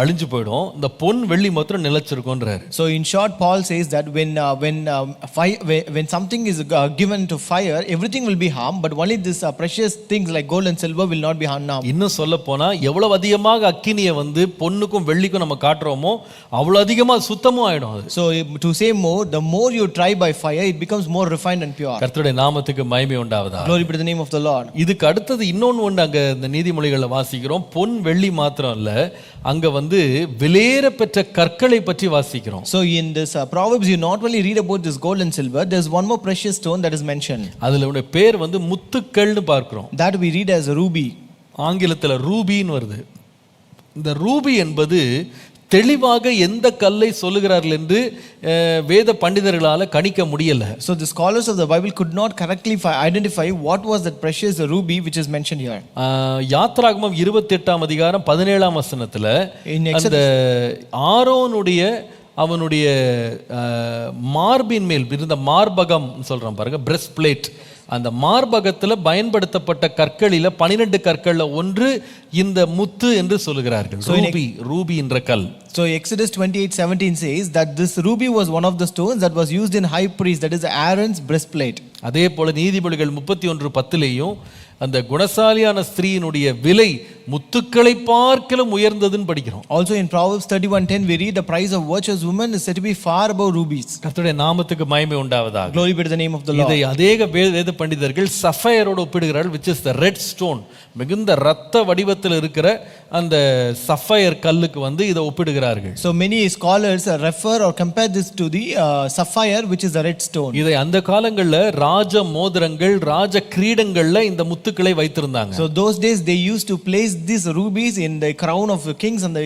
அழிஞ்சு போயிடும், இந்த பொன் வெள்ளி மாத்திரம் நிலைச்சிருக்கும்ன்றாரு. So in short, Paul says that when something is given to fire, everything will be harmed, but only this precious things like gold and silver will not be harmed. இன்னும் சொல்ல போனா, எவ்வளவு அதிகமாக அக்கினியை பொன்னுக்கும் வெள்ளிக்கும் நம்ம காட்டுறோமோ அவ்வளவு அதிகமா சுத்தமும் ஆயிடும் அது. So to say more, the more you try by fire, it becomes more refined and pure. கர்த்தருடைய நாமத்துக்கு மகிமை உண்டாவதாக. Glory be to the name of the Lord. இதுக்கு அடுத்தது இன்னொன்னு ஒன்று அங்க இந்த நீதிமொழிகளை வாசிக்கிறோம். பொன் வெள்ளி மாத்திரம் இல்ல, அங்க விலையேற பெற்ற கற்களை பற்றி வாசிக்கிறோம். So in this Proverbs, you not only read about this gold and silver, there's one more precious stone that is mentioned. அதுல பேர் முத்துக்கள்னு பார்க்கிறோம். That we read as ruby. ஆங்கிலத்துல ரூபின்னு வருது. இந்த ரூபி என்பது தெளிவாக எந்த கல்லை சொல்லுகிறார்கள் என்று வேத பண்டிதர்களால கணிக்க முடியல. So the scholars of the Bible could not correctly identify what was that precious ruby which is mentioned here. யாத்ராகமம் 28ஆம் அதிகாரம் 17ஆம் வசனத்துல அந்த ஆரோனுடைய அவனுடைய மார்பின் மேல் இருந்த மார்பகம் சொல்றான் பாருங்க, பிரஸ்ட் பிளேட், அந்த மார்பகத்துல பயன்படுத்தப்பட்ட கற்களில 12 கற்கள்ல ஒன்று இந்த முத்து என்று சொல்லுகிறார்கள். ரூபி என்ற கல். So Exodus 28:17 says that this ruby was one of the stones that was used in high priest, that is Aaron's breastplate. அதே போல நீதிமொழிகள் 31:10லையும் அந்த குணசாலியான ஸ்திரீயினுடைய விலை முத்துக்களை பார்க்கலும் உயர்ந்ததுன்னு படிக்கிறோம். Also in Proverbs 31:10 we read the price of virtuous woman is said to be far above rubies. கர்த்தருடைய நாமத்துக்கு மகிமை உண்டாவதாக. Glory be to the name of the Lord. இதை அநேக வேத பண்டிதர்கள் சஃபயரோடு ஒப்பிடுகிறார்கள், which is the red stone. மிகுந்த இரத்த வடிவத்தில் இருக்கிற அந்த சஃபயர் கல்லுக்கு இதை ஒப்பிடுகிறார்கள். So many scholars refer or compare this to the sapphire, which is the red stone. இதை அந்த காலங்கள்ல ராஜ மோதிரங்கள், ராஜ கிரீடங்கள்ல இந்த முத்துக்களை வைத்திருந்தாங்க. So those days they used to place these rubies in the crown of the kings and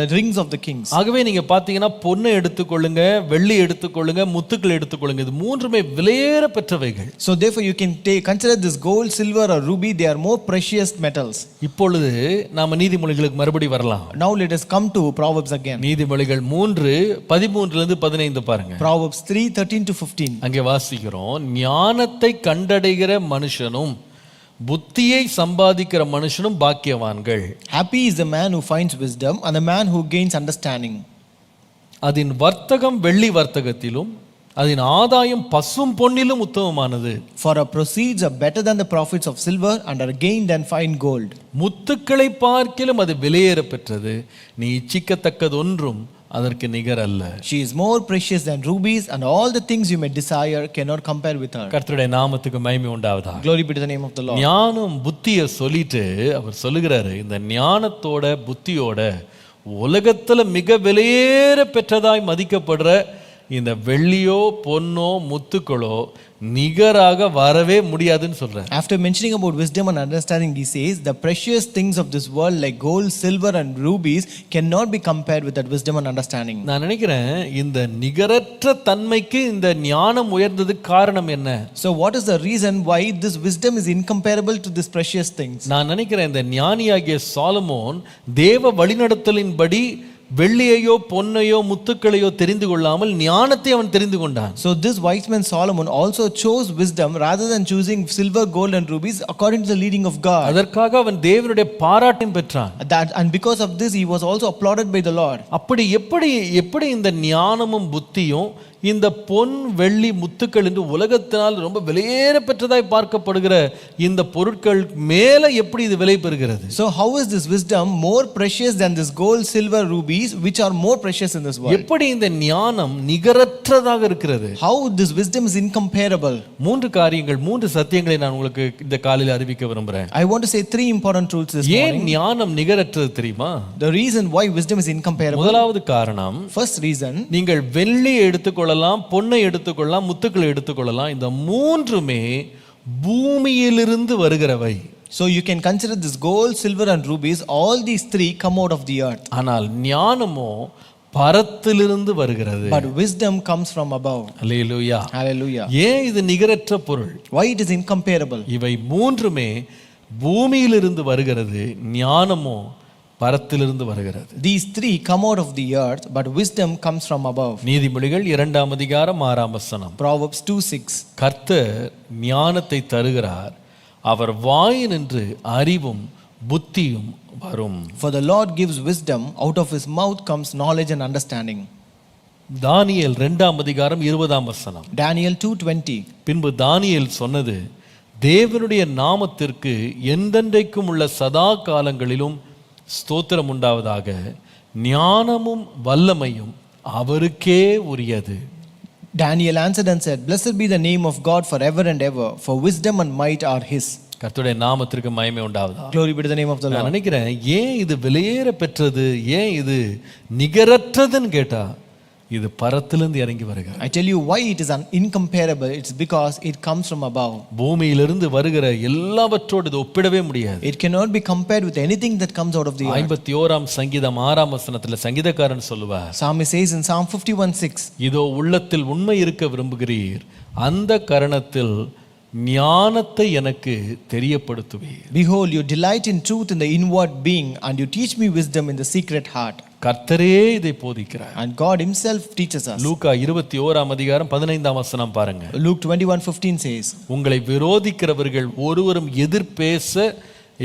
the rings of the kings. ஆகவே நீங்க பாத்தீங்கன்னா பொன்னை எடுத்துக்கொள்ளுங்க, வெள்ளி எடுத்துக்கொள்ளுங்க, முத்துக்களை எடுத்துக்கொள்ளுங்க, இது மூன்றுமே விலையேற பெற்றவைகள். So therefore you can consider this gold, silver or ruby, they are more precious metals. இப்பொழுது நாம நீதிமொழிகளுக்கு மறுபடி வரலாம். Now let us come to Proverbs again. நீதிமொழிகள் 3:13 15 பாருங்க. Proverbs 3:13-15. அங்கே வாசிக்கிறோம், ஞானத்தை கண்டடைகிற மனுஷனும் புத்தியை சம்பாதிக்கிற மனுஷனும் பாக்கியவான்கள். Happy is the man who finds wisdom and the man who gains understanding. அதன் வர்த்தகம் வெள்ளி வர்த்தகத்திலும் அதன் ஆதாயம் பசும் பொன்னிலும் உத்தமமானது. For our proceeds are better than the profits of silver and are gained than fine gold. முத்துக்களை பார்க்கிலும் அது விலையேற பெற்றது, நீ இச்சிக்கத்தக்கது ஒன்றும் அதற்கு நிகர் அல்ல. She is more precious than rubies, and all the things you may desire cannot compare with her. கர்த்தருடைய நாமத்துக்கு மகிமை உண்டாவதாக. Glory be to the name of the Lord. ஞானம் புத்தியை சொல்லிட்டு அவர் சொல்லுகிறாரு, இந்த ஞானத்தோட புத்தியோட உலகத்துல மிக விலையேற பெற்றதாய் மதிக்கப்படுற இந்த வெள்ளியோ பொன்னோ முத்துக்களோ நிகராக வரவே முடியாதுன்னு சொல்றார். After mentioning about wisdom and understanding, he says the precious things of this world like gold, silver and rubies cannot be compared with that wisdom and understanding. நான் நினைக்கிறேன் இந்த நிகரற்ற தன்மைக்கு இந்த ஞானம் உயர்ந்ததுக்கு காரணம் என்ன? So what is the reason why this wisdom is incomparable to this precious things? நான் நினைக்கிறேன் இந்த ஞானியாகிய சாலமோன் தேவ வழிநடத்தலின்படி வெள்ளியையோ பொன்னையோ முத்துக்களையோ தெரிந்து கொள்ளாமல் ஞானத்தை அவன் தெரிந்து கொண்டான். So this wise man Solomon also chose wisdom rather than choosing silver, gold and rubies according to the leading of God. அதற்காக அவன் தேவனுடைய பாராட்டையும் பெற்றான். And because of this he was also applauded by the Lord. அப்படி எப்படி இந்த ஞானமும் புத்தியும் இந்த பொன் வெள்ளி முத்துக்கள் என்று உலகத்தினால் ரொம்ப விலையேற பெற்றதாய் பார்க்கப்படுகிற இந்த பொருட்கள் மேல எப்படி இது விலை பெறுகிறது? So how is this wisdom more precious than this gold, silver, rubies which are more precious in this world? எப்படி இந்த ஞானம் நிகரற்றதாக இருக்கிறது? How this wisdom is incomparable? மூன்று காரியங்கள், மூன்று சத்தியங்களை நான் உங்களுக்கு இந்த காலையில் அறிவிக்க விரும்புறேன். I want to say three important truths this morning. ஏன் ஞானம் நிகரற்றது தெரியுமா? The reason why wisdom is incomparable. முதலாவது காரணம், first reason, நீங்கள் வெள்ளி எடுத்துக்கொள்ளலாம், பொன்னை எடுத்துக்கொள்ளலாம், முத்துக்களை எடுத்துக்கொள்ளலாம், இந்த மூன்றுமே பூமியிலிருந்து வருகிறவை. So you can consider this gold, silver and rubies, all these three come out of the earth. ஆனால் ஞானமோ பரத்திலிருந்து வருகிறது. But wisdom comes from above. Hallelujah. Hallelujah. ஏன் இது நிகரற்ற பொருள்? Why it is incomparable? இவை மூன்றுமே பூமியிலிருந்து வருகிறது, ஞானமோ பரத்திலிருந்து வருகிறது. These three come out of the earth, but wisdom comes from above. நீதிமொழிகள் 2 அதிகாரம் 6 வசனம். Proverbs 2:6. கர்த்தர் ஞானத்தை தருகிறார், அவர் வாயினின்று அறிவும் புத்தியும் வரும். For the Lord gives wisdom, out of his mouth comes knowledge and understanding. தானியேல் 2 அதிகாரம் 20 வசனம். Daniel 2:20. பின்பு தானியேல் சொன்னது, தேவனுடைய நாமத்திற்கு என்றென்றைக்கும் உள்ள சதா காலங்களிலும் ஸ்தோத்திரம் உண்டாவதாக, ஞானமும் வல்லமையும் அவருக்கே உரியது. Daniel answered and said, Blessed be the name of God forever and ever, for wisdom and might are his. கர்த்தருடைய நாமத்திற்கு மகிமை உண்டாவதா. Glory be to the name of the நான் Lord. நினைக்கிறேன், ஏன் இது வெளியேற பெற்றது, ஏன் இது நிகரற்றதுன்னு கேட்டா, இது பரத்திலிருந்து இறங்கி வருகிறது. I tell you why it is incomparable. It's because it comes from above. பூமியிலிருந்து வருகிற எல்லாவற்றோடு இது ஒப்பிடவே முடியாது. It cannot be compared with anything that comes out of the earth. 51 சங்கீதம் 6 வசனத்துல சங்கீதக்காரன் சொல்லுவார், Psalmist says in Psalm 51:6, இதோ உள்ளத்தில் உண்மை இருக்க விரும்புகிறீர், அந்த கரணத்தில் ஞானத்தை எனக்கு தெரியப்படுத்துவீர். Behold, you delight in truth in the inward being, and you teach me wisdom in the secret heart. கர்த்தரே இதை போதிக்கிறார். And God himself teaches us. லூக்கா 21 அதிகாரம் 15 வசனம் பாருங்க. Luke 21:15 says, உங்களை விரோதிக்கிறவர்கள் ஒருவரும்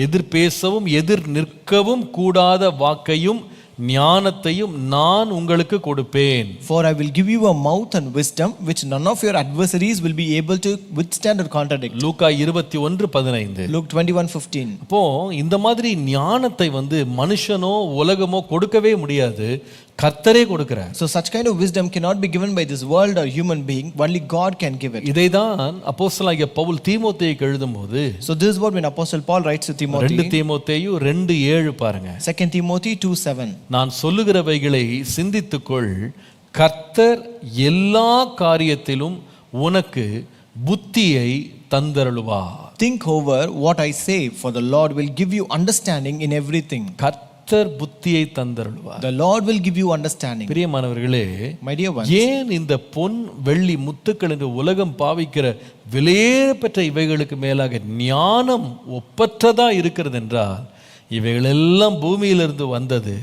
எதிர்பேசவும் எதிர் நிற்கவும் கூடாத வாக்கையும் ஞானத்தையும் நான் உங்களுக்கு கொடுப்பேன். For I will give you a mouth and wisdom which none of your adversaries will be able to withstand or contradict. Luca 21:15. Luke 21:15. அப்போ இந்த மாதிரி ஞானத்தை மனுஷனோ உலகமோ கொடுக்கவே முடியாது, கர்த்தரே கொடுக்கிறார். So such kind of wisdom cannot be given by this world or human being, only God can give it. இதைதான் அப்போஸ்தலனாகிய பவுல் தீமோத்தேயுக்கு எழுதும்போது, So this is what when Apostle Paul writes to Timothy, 2 தீமோத்தேயு 2:7 பாருங்க. 2 Timothy 2:7. நான் சொல்லுகிறவைகளை சிந்தித்துக்கொள், கர்த்தர் எல்லா காரியத்திலும் உனக்கு புத்தியை தந்தருளுவார். Think over what I say, for the Lord will give you understanding in everything. கர்த்தர் புத்தியை தந்தருளுவார். The Lord will give you understanding. பிரியமானவர்களே, My dear ones, ஏன் இந்த பொன் வெள்ளி முத்துக்கள் என்று உலகம் பாவிக்கிற விலையேறப்பெற்ற இவைகளுக்கு மேலாக ஞானம் ஒப்பற்றதா இருக்கிறது என்றால், இவைகளெல்லாம் பூமியிலிருந்து வந்தது,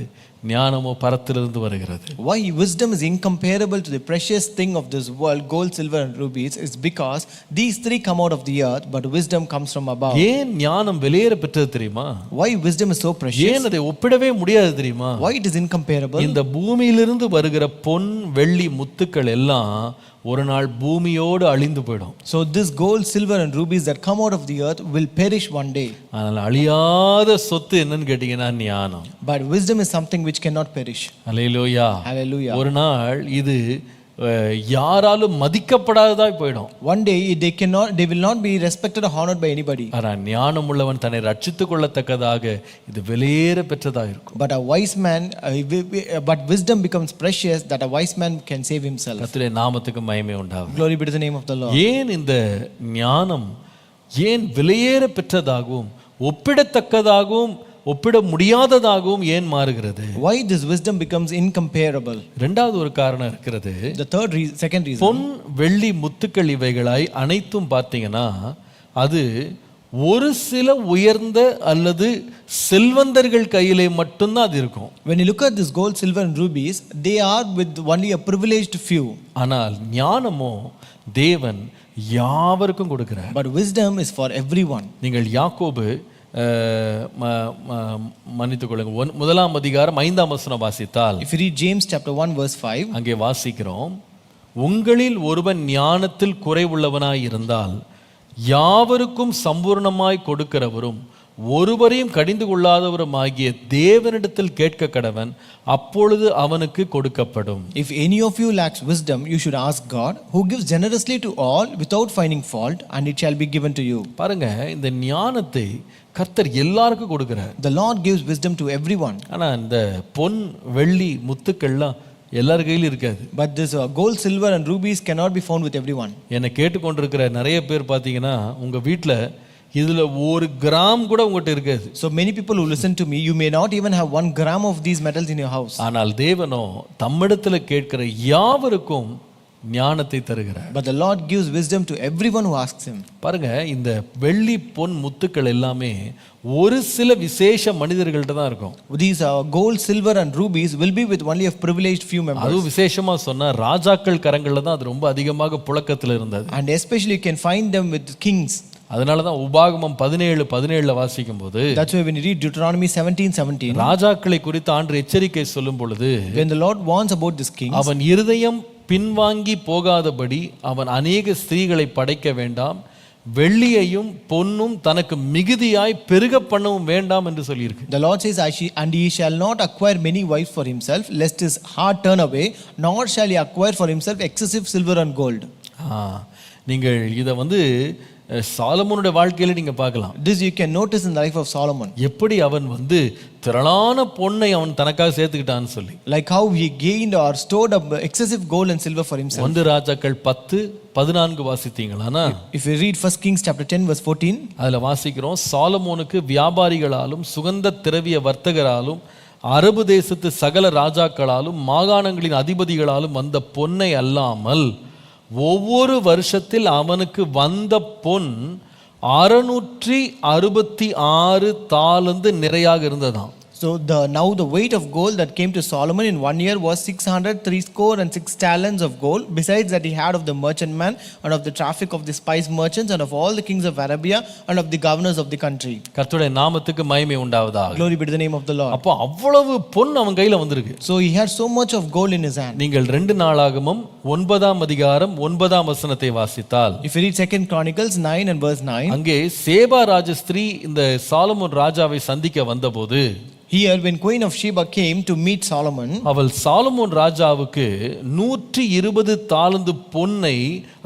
ஞானமோ பரத்திலிருந்து வருகிறது. why wisdom is incomparable to the precious thing of this world, gold, silver and rubies, is because these three come out of the earth, but wisdom comes from above. ஏன் ஞானம் வெளியேற பெற்றது தெரியுமா? Why wisdom is so precious? ஏன் அதை ஒப்பிடவே முடியாது தெரியுமா? Why it is incomparable? இந்த பூமியிலிருந்து வருகிற பொன் வெள்ளி முத்துக்கள் எல்லாம் ஒரு நாள் பூமியோடு அழிந்து போயிடும். So this gold, silver and rubies that come out of the earth will perish one day. ஆனால் அழியாத சொத்து என்னன்னு கேட்டீங்கன்னா ஞானம். But wisdom is something which cannot perish. Hallelujah. Hallelujah. ஒரு நாள் இது யாராலும் மதிக்கப்படாததாய் போயிடும். One day they will not be respected or honored by anybody. ஆனால் ஞானம் உள்ளவன் தன்னை ரட்சித்துக் கொள்ளத்தக்கதாக இது வெளியேற பெற்றதாக இருக்கும். But a wise man, but wisdom becomes precious that a wise man can save himself. கர்த்தருடைய நாமத்துக்கு மகிமை உண்டாகும். Glory be to the name of the Lord. ஏன் இந்த ஞானம் ஏன் வெளியேற பெற்றதாகவும் ஒப்பிடத்தக்கதாகவும் ஒப்பிட முடியாததாகவும் ஏன் மாறுகிறது? Why this wisdom becomes incomparable? இரண்டாவது ஒரு காரணம் இருக்கிறது. The second reason. பொன் வெள்ளி முத்துக்கள் இவைகளாய் அனைத்தும் பார்த்தீங்கன்னா, அது ஒரு சில உயர்ந்த அல்லது செல்வந்தர்கள் கையிலே மட்டும்தான் அது இருக்கும். When you look at this gold, silver and rubies, they are with only a privileged few. ஆனால் ஞானமோ தேவன் யாவருக்கும் கொடுக்கிறார். But wisdom is for everyone. நீங்கள் யாக்கோபு மன்னித்துக் கொள்ளுங்க 1 அதிகாரம் 5 வசனம் வாசித்தால், If you read James chapter 1 verse 5, அங்கே வாசிக்கிறோம், உங்களில் ஒருவன் ஞானத்தில் குறைவுள்ளவனாய் இருந்தால் யாவருக்கும் சம்பூர்ணமாய் கொடுக்கிறவரும் ஒருவரையும் கடிந்து கொள்ளாதவரும் ஆகிய தேவனிடத்தில் கேட்க கடவன், அப்பொழுது அவனுக்கு கொடுக்கப்படும். If any of you lacks wisdom, you should ask God, who gives generously to all without finding fault, and it shall be given to you. பாருங்க, இந்த ஞானத்தை கர்த்தர் எல்லாருக்கும் கொடுக்கிறார். The Lord gives wisdom to everyone. ஆனா இந்த பொன் வெள்ளி முத்துக்கள்லாம் எல்லார் கையிலும் இருக்காது. But this gold, silver and rubies cannot be found with everyone. என்னை கேட்டுக்கொண்டிருக்கிற நிறைய பேர் பார்த்தீங்கன்னா, உங்க வீட்டில் இதுல ஒரு கிராம் கூட உங்ககிட்ட இருக்காது. So many people who listen to me, you may not even have 1 gram of these metals in your house. ஆனால் தேவனோ தம்மிடத்துல கேட்கிற யாவருக்கும் ஞானத்தை தருகிறார். But the Lord gives wisdom to everyone who asks him. பாருங்க, இந்த வெள்ளி பொன் முத்துக்கள் எல்லாமே ஒரு சில விசேஷ மனிதர்கள்ட்ட தான் இருக்கும். These gold, silver and rubies will be with only a privileged few members. அதுவும் விசேஷமா சொன்னா ராஜாக்கள் கரங்கள்ல தான் அது ரொம்ப அதிகமாக புழக்கத்துல இருந்தது. And especially you can find them with kings. அதனால தான் உபாகமம் 17:17 வாசிக்கும் போது, That's why when you read Deuteronomy 17:17, ராஜாக்களை குறித்து ஆண்டவர் எச்சரிக்கை சொல்லும் பொழுது, when the Lord warns about this king, அவன் இருதயம் பின்வாங்கி போகாதபடி அவன் அநேக ஸ்திரீகளை படைக்க வேண்டாம், வெள்ளியையும் பொன்னும் தனக்கு மிகுதியாய் பெருக பண்ணவும் வேண்டாம் என்று சொல்லியிருக்கு. the Lord says, and he shall not acquire many wives for himself, lest his heart turn away, nor shall he acquire for himself excessive silver and gold. நீங்கள் இதை சாலமோனுடைய வாழ்க்கையில நீங்க பார்க்கலாம். This you can notice in the life of Solomon. எப்படி அவன் திரளான பொன்னை அவன் தனக்காக சேர்த்துக்கிட்டான்னு சொல்லி. Like how he gained or stored up excessive gold and silver for himself. 1 ராஜாக்கள் 10:14 வாசித்தீங்களானா, if you read 1 Kings chapter 10 verse 14, அதுல வாசிக்கிறோம், சாலமோனுக்கு வியாபாரிகளாலும் சுகந்த திரவிய வர்த்தகராலும் அரபு தேசத்து சகல ராஜாக்களாலும் மாகாணங்களின் அதிபதிகளாலும் வந்த பொன்னை அல்லாமல் ஒவ்வொரு வருஷத்தில் அவனுக்கு வந்த பொன் 666 தாலந்து நிறையாக இருந்ததாம். So now the weight of gold that came to Solomon in 1 year was 606 talents of gold. Besides that, he had of the merchantman and of the traffic of the spice merchants and of all the kings of Arabia and of the governors of the country. கர்த்தருடைய நாமத்துக்கு மகிமை உண்டாவதாக. Glory be to the name of the Lord. அப்போ அவ்வளவு பொன் அவன் கையில வந்திருக்கு. So he had so much of gold in his hand. நீங்கள் 2 நாளாகமம் 9:9 வாசித்தால், if you read 2 Chronicles 9 and verse 9, அங்கே சேபா ராஜஸ்திரீ இந்த சாலமோன் ராஜாவை சந்திக்க வந்தபோது, here when Queen of Sheba came to meet Solomon, அவள் சாலமோன் ராஜாவுக்கு 120 தாலந்து பொன்னை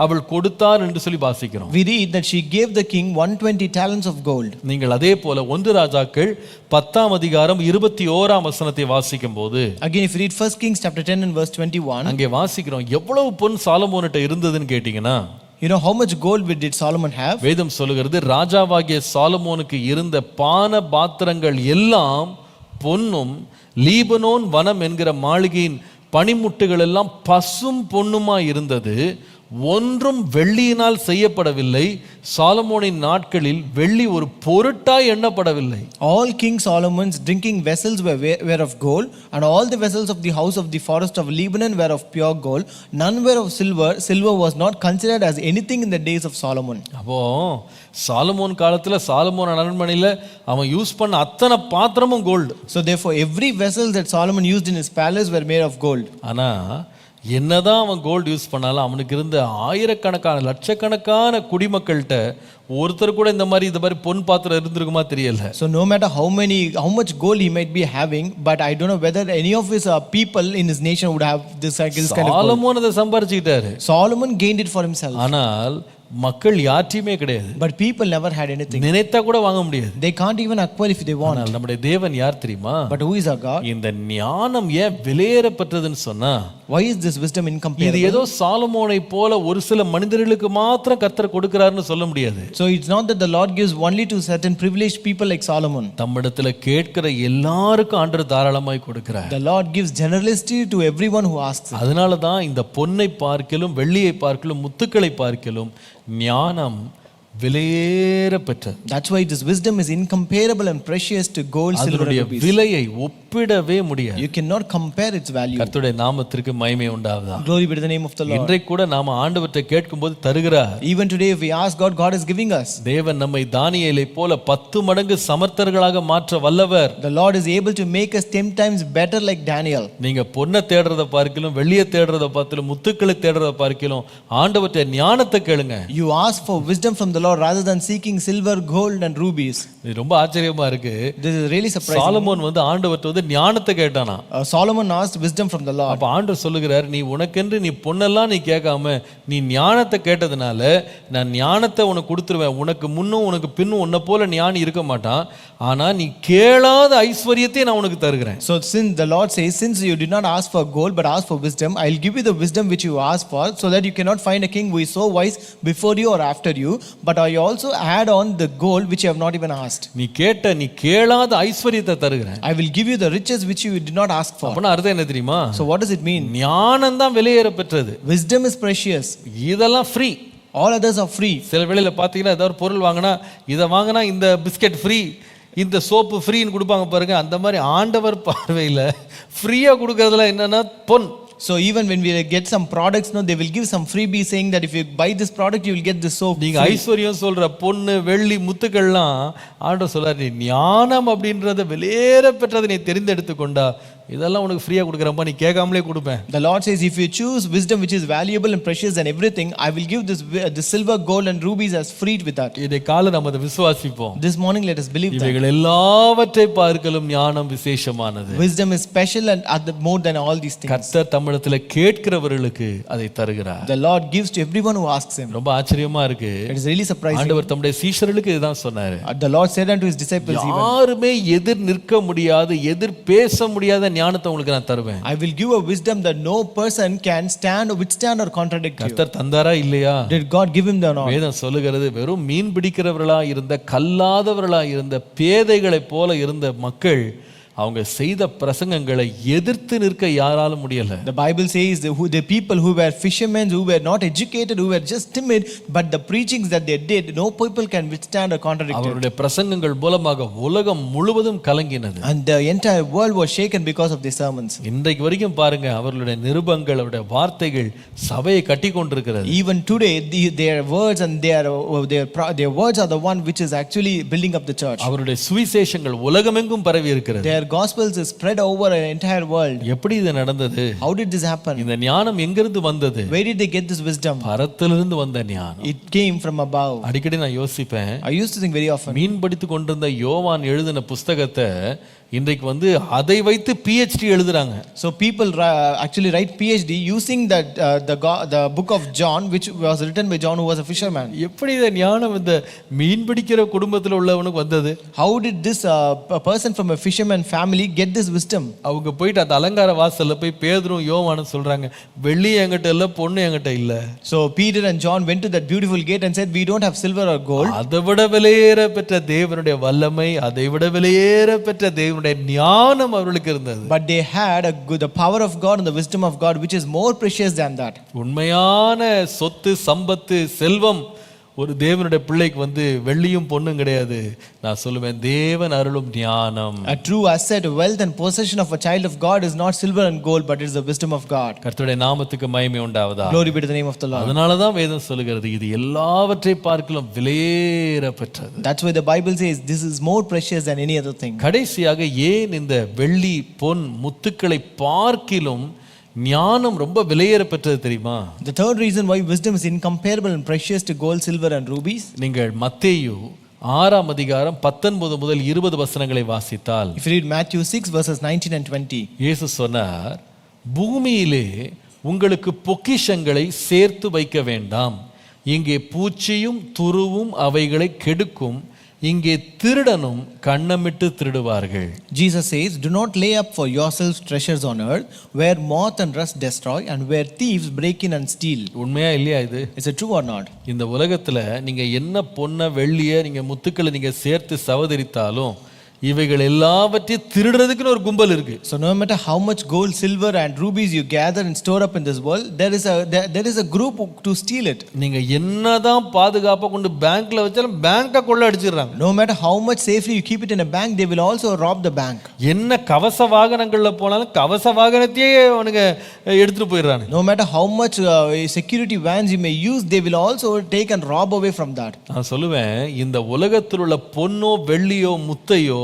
அவள் கொடுத்தார் என்று சொல்லி வாசிக்கிறோம். we read that she gave the king 120 talents of gold. நீங்கள் அதே போல 1 ராஜாக்கள் 10:21 வாசிக்கும் போது, again if you read 1 Kings chapter 10 and verse 21, அங்கே வாசிக்கிறோம், எவ்வளவு பொன் சாலமோன்கிட்ட இருந்ததுன்னு கேட்டீங்கன்னா, you know how much gold did Solomon have? வேதம் சொல்லுகிறது, ராஜாவாகிய சாலமோனுக்கு இருந்த பான பாத்திரங்கள் எல்லாம் பொன்னும் லீபனோன் வனம் என்கிற மாளிகையின் பனிமுட்டுகள் எல்லாம் பசும் பொன்னுமா இருந்தது, ஒன்றும் வெள்ளியினால் செய்யப்படவில்லை. சாலமோனின் நாட்களில் வெள்ளி ஒரு பொருட்டாய் எண்ணப்படவில்லை. all King Solomon's drinking vessels were of gold, and all the vessels of the house of the forest of Lebanon were of pure gold. None were of silver. Silver was not considered as anything in the days of Solomon. அப்போ சாலமோன் காலத்துல சாலமோன் அரண்மனையில அவன் யூஸ் பண்ண அத்தனை பாத்திரமும் gold. So therefore every vessel that Solomon used in his palace were made of gold. ஆனா என்னதான் அவன் கோல்டு யூஸ் பண்ணாலும் அவனுக்கு இருந்த ஆயிரக்கணக்கான லட்சக்கணக்கான குடிமக்கள்கிட்ட ஒருத்தர் கூட இந்த மாதிரி பொன் பாத்திரம் இருந்திருக்குமா தெரியல. So no matter how much gold he might be having, but I don't know whether any of his people in his nation would have this kind of gold. Solomon அதை சம்பாரிச்சுக்கிட்டாரு. Solomon gained it for himself. ஆனால் மக்கள் யார்ட்டையுமே கிடையாது. But people never had anything. நினைத்தா கூட வாங்க முடியாது. They can't even acquire if they want. ஆனால் நம்முடைய தேவன் யார் தெரியுமா? But who is our God? இந்த ஞானம் ஏன் விலையேறப்பட்டதுன்னு சொன்னா, why is this wisdom incomparable? இது ஏதோ சாலமோனை போல ஒரு சில மனிதர்களுக்கு மாத்திரம் கர்த்தர் கொடுக்கிறார்னு சொல்ல முடியாது. So it's not that the Lord gives only to certain privileged people like Solomon. தம்மிடத்துல கேட்கிற எல்லாருக்கும் ஆண்டவர் தாராளமாய் கொடுக்கிறார். The Lord gives generously to everyone who asks. அதனால தான் இந்த பொன்னை பார்க்கலும் வெள்ளியை பார்க்கலும் முத்துக்களை பார்க்கலும் ஞானம் விலையேற பெற்றது. That's why this wisdom is incomparable and precious to gold, silver and rubies. விலையை ஒப்பிடவே முடியாது. You cannot compare its value. கர்த்தருடைய நாமத்திற்கு மகிமை உண்டாவதாக. Glory be to the name of the Lord. இன்றைக்கு கூட நாம ஆண்டவர்ட்ட கேட்கும்போது தருகிறார். Even today if we ask God, God is giving us. தேவன் நம்மை தானியேலை போல 10 மடங்கு சமர்த்தர்களாக மாற்ற வல்லவர். The Lord is able to make us 10 times better like Daniel. நீங்க பொன்னை தேடுறத பார்க்கலும் வெள்ளியை தேடுறத பார்க்கலும் முத்துக்களை தேடுறத பார்க்கலும் ஆண்டவர்ட்ட ஞானத்தை கேளுங்க. You ask for wisdom from the Lord rather than seeking silver, gold and rubies. இது ரொம்ப ஆச்சரியமா இருக்கு. This is really surprising. Solomon ஆண்டவர்ட்ட ஞானத்தை கேட்டானா. Solomon asked wisdom from the Lord. அப்ப ஆண்டவர் சொல்லுகிறார், நீ உனக்கென்று நீ பொன்னெல்லாம் நீ கேட்காம நீ ஞானத்தை கேட்டதுனால நான் ஞானத்தை உனக்கு கொடுத்துருவேன். உனக்கு முன்னும் உனக்கு பின்னும் உன்னை போல ஞானி இருக்க மாட்டான். ஆனா நீ கேளாத ஐஸ்வரியத்தை நான் உனக்கு தருகிறேன். So since the Lord says, since you did not ask for gold but ask for wisdom, I'll give you the wisdom which you asked for, so that you cannot find a king who is so wise before you or after you, but I also add on the gold which you have not even asked. நீ கேளாத ஐஸ்வரியத்தை தருகிறேன். I will give you the riches which you did not ask for. அப்பனா அர்த்தம் என்ன தெரியுமா? So what does it mean? ஞானம் தான் விலையேற பெற்றது. Wisdom is precious. இதெல்லாம் free. All others are free. சில வேளையில பாத்தீங்கன்னா ஏதாவது ஒரு பொருள் வாங்கினா இதை வாங்கினா இந்த பிஸ்கெட் ஃப்ரீ, இந்த சோப்பு ஃப்ரீன்னு கொடுப்பாங்க பாருங்க. அந்த மாதிரி ஆண்டவர் பார்வையில் ஃப்ரீயா கொடுக்கறதுல என்னன்னா பொன். So even when we get some products, no, they will give some freebie saying that if you buy this product, you will get this soap. நீங்க ஐஸ்வர்யம் சொல்ற பொண்ணு வெள்ளி முத்துக்கள்லாம் ஆண்டவர் சொல்றாரு, ஞானம் அப்படின்றத விலையேற பெற்றதை நீ தெரிந்தெடுத்து கொண்டா இதெல்லாம் உனக்கு ஃப்ரீயா கொடுக்குறப்ப நீ கேட்காமலே கொடுப்பேன். The Lord says, if you choose wisdom which is valuable and precious and everything, I will give this silver, gold and rubies as free with that. இதை காலை நம்ம அதை விசுவாசிப்போம். This morning let us believe that. இவைகள் எல்லாவற்றை பார்க்கலும் ஞானம் விசேஷமானது. Wisdom is special and more than all these things. கர்த்தர் தமிழத்துல கேட்கிறவர்களுக்கு அதை தருகிறார். The Lord gives to everyone who asks him. ரொம்ப ஆச்சரியமா இருக்கு. It is really surprising. ஆண்டவர் தம்முடைய சீஷர்களுக்கு இதுதான் சொன்னாரு. The Lord said unto his disciples, யாருமே எதிர் நிற்க முடியாது, எதிர் பேச முடியாத ஞானத்தை உங்களுக்கு நான் தருவேன். I will give a wisdom that no person can stand or withstand or contradict you. கர்த்தர் தந்தாரா இல்லையா? Did God give him the knowledge? வேதம் சொல்லுகிறது, வெறும் மீன் பிடிக்கிறவர்களா இருந்த கல்லாதவர்களா இருந்த பேதைகளை போல இருந்த மக்கள் அவங்க செய்த பிரசங்கங்களை எதிர்த்து நிற்க யாராலும் முடியல. The Bible says the people who were fishermen, who were not educated, who were just timid, but the preachings that they did, no people can withstand or contradict it. அவருடைய பிரசங்கங்கள் மூலமாக உலகம் முழுவதும் கலங்கினது. And the entire world was shaken because of their sermons. இன்றைக்கு வரைக்கும் பாருங்க, அவர்களுடைய நிருபங்கள், அவருடைய வார்த்தைகள் சபையை கட்டி கொண்டிருக்கிறது. Even today their words and their words are the one which is actually building up the church. அவருடைய சுவிசேஷங்கள் உலகமெங்கும் பரவி இருக்கிறது. Their gospels is spread over an entire world. எப்படி இது நடந்தது? How did this happen? இந்த ஞானம் எங்கிருந்து வந்தது? Where did they get this wisdom? பரத்திலிருந்து வந்த ஞானம். It came from above. அடிக்கடி நான் யோசிப்பேன், I used to think very often. மீன் பிடித்து கொண்டிருந்த யோவான் எழுதின புஸ்தகத்தை இன்றைக்கு அதை வைத்து PhD எழுதுறாங்க. So people actually write PhD using that the book of John, which was written by John, who was a fisherman. எப்படி இந்த ஞானம் இந்த மீன் பிடிக்கிற குடும்பத்தில் உள்ளவனுக்கு வந்தது? How did this person from a fisherman family get this wisdom? அவங்க போயிட்டு அந்த அலங்கார வாசல்ல போய் பேதுரும் யோவானும் சொல்றாங்க, வெள்ளி என்கிட்ட இல்ல, பொண்ணு என்கிட்ட இல்ல. So Peter and John went to that beautiful gate and said, we don't have silver or gold. அதை விட விலையேற பெற்ற தேவனுடைய வல்லமை, அதை விட விலையேற பெற்ற தேவனுடைய ஞானம் அவர்களுக்கு இருந்தது. But they had the power of God and the wisdom of God, which is more precious than that. உண்மையான சொத்து, சம்பத்து, செல்வம் ஒரு தேவனுடைய பிள்ளைக்கு வெள்ளியும் பொண்ணும் கிடையாது. நான் சொல்லுவேன், தேவன் அருளும் ஞானம். A true asset, wealth and possession of a child of God is not silver and gold, but it is the wisdom of God. கர்த்தருடைய நாமத்துக்கு மகிமை உண்டாவதா. Glory be to the name of the Lord. அதனால தான் வேதம் சொல்லுகிறது, இது எல்லாவற்றை பார்க்கலாம் விலையேற பெற்றது. That's why the Bible says this is more precious than any other thing. கடைசியாக ஏன் இந்த வெள்ளி, பொன், முத்துக்களை பார்க்கிலும் ஞானம் ரொம்ப விலையேற பெற்றது தெரியுமா? The third reason why wisdom is incomparable and precious to gold, silver and rubies. நீங்கள் மத்தேயு 6ஆம் அதிகாரம் 19 முதல் 20 வசனங்களை வாசித்தால், If you read Matthew 6 verses 19 and 20, இயேசு சொன்னார், பூமியிலே உங்களுக்கு பொக்கிஷங்களை சேர்த்து வைக்க வேண்டாம், இங்கே பூச்சியும் துருவும் அவைகளை கெடுக்கும், இங்கே திருடனும் கண்ணமிட்டு திருடுவார்கள். Jesus says, do not lay up for yourselves treasures on earth, where moth and rust destroy and where thieves break in and steal. உண்மையா இல்லையா இது? Is it true or not? இந்த உலகத்துல நீங்க என்ன பொன்ன வெள்ளிய நீங்க முத்துக்களை நீங்க சேர்த்து சவதரித்தாலும் இவைகள் எல்லாவற்றையும் திருடுறதுக்குன்னு ஒரு கும்பல் இருக்கு. So no matter how much gold, silver and rubies you gather and store up in this world, there is a group to steal it. நீங்க என்னதான் பாதுகாப்பா கொண்டு பேங்க்ல வச்சாலும் பேங்கை கொள்ள அடிச்சிடுறாங்க. No matter how much safely you keep it in a bank, they will also rob the bank. என்ன கவச வாகனங்கள்ல போனாலும் கவச வாகனத்தையே அவனுங்க எடுத்துட்டு போயிடுறாங்க. No matter how much security vans you may use, they will also take and rob away from that. நான் சொல்லுவேன், இந்த உலகத்தில் உள்ள பொன்னோ வெள்ளியோ முத்தையோ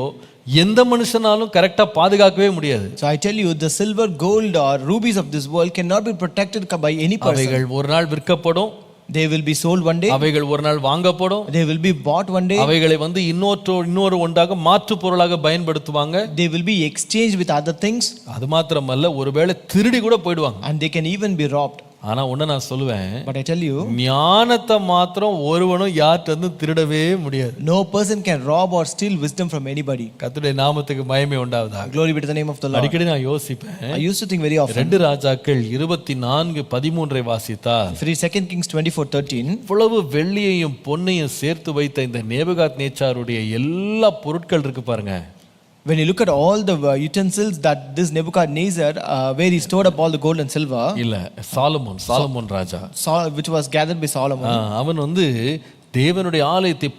எந்த மனுஷனாலும் கரெக்டா பாதுகாக்கவே முடியாது. So I tell you, the silver, gold or rubies of this world cannot be protected by any person. அவைகள் ஒரு நாள் விற்கப்படும். They will be sold one day. அவைகள் ஒரு நாள் வாங்கப்படும். They will be bought one day. அவைகளை இன்னொரு ஒன்றாக மாற்று பொருளாக பயன்படுத்துவாங்க. They will be exchanged with other things. அது மாத்திரமல்ல, ஒருவேளை திருடி கூட போய்டுவாங்க. And they can even be robbed. ஆனா ஒண்ணு நான் சொல்லுவேன், But I tell you, ஞானத்தை மாத்திரம் ஒருவனும் யார்கிட்ட இருந்து திருடவே முடியாது. no person can rob or steal wisdom from anybody. கர்த்தருடைய நாமத்துக்கு மகிமை உண்டாவதாக. Glory be to the name of the Lord. அடிக்கடி நான் யோசிப்பேன், I used to think very often. 2 ராஜாக்கள் 24:13 வாசித்தால், If you read 2 Kings 24:13, இவ்வளவு வெள்ளியையும் பொன்னையும் சேர்த்து வைத்த இந்த நேபுகாத்நேச்சாருடைய எல்லா பொருட்கள் இருக்கு பாருங்க. when you look at all the utensils that this Nebuchadnezzar, where he stored up all the gold and silver, இல்ல, Solomon Raja, which was gathered by Solomon, அவன் தேவனுடைய ஆலயத்தை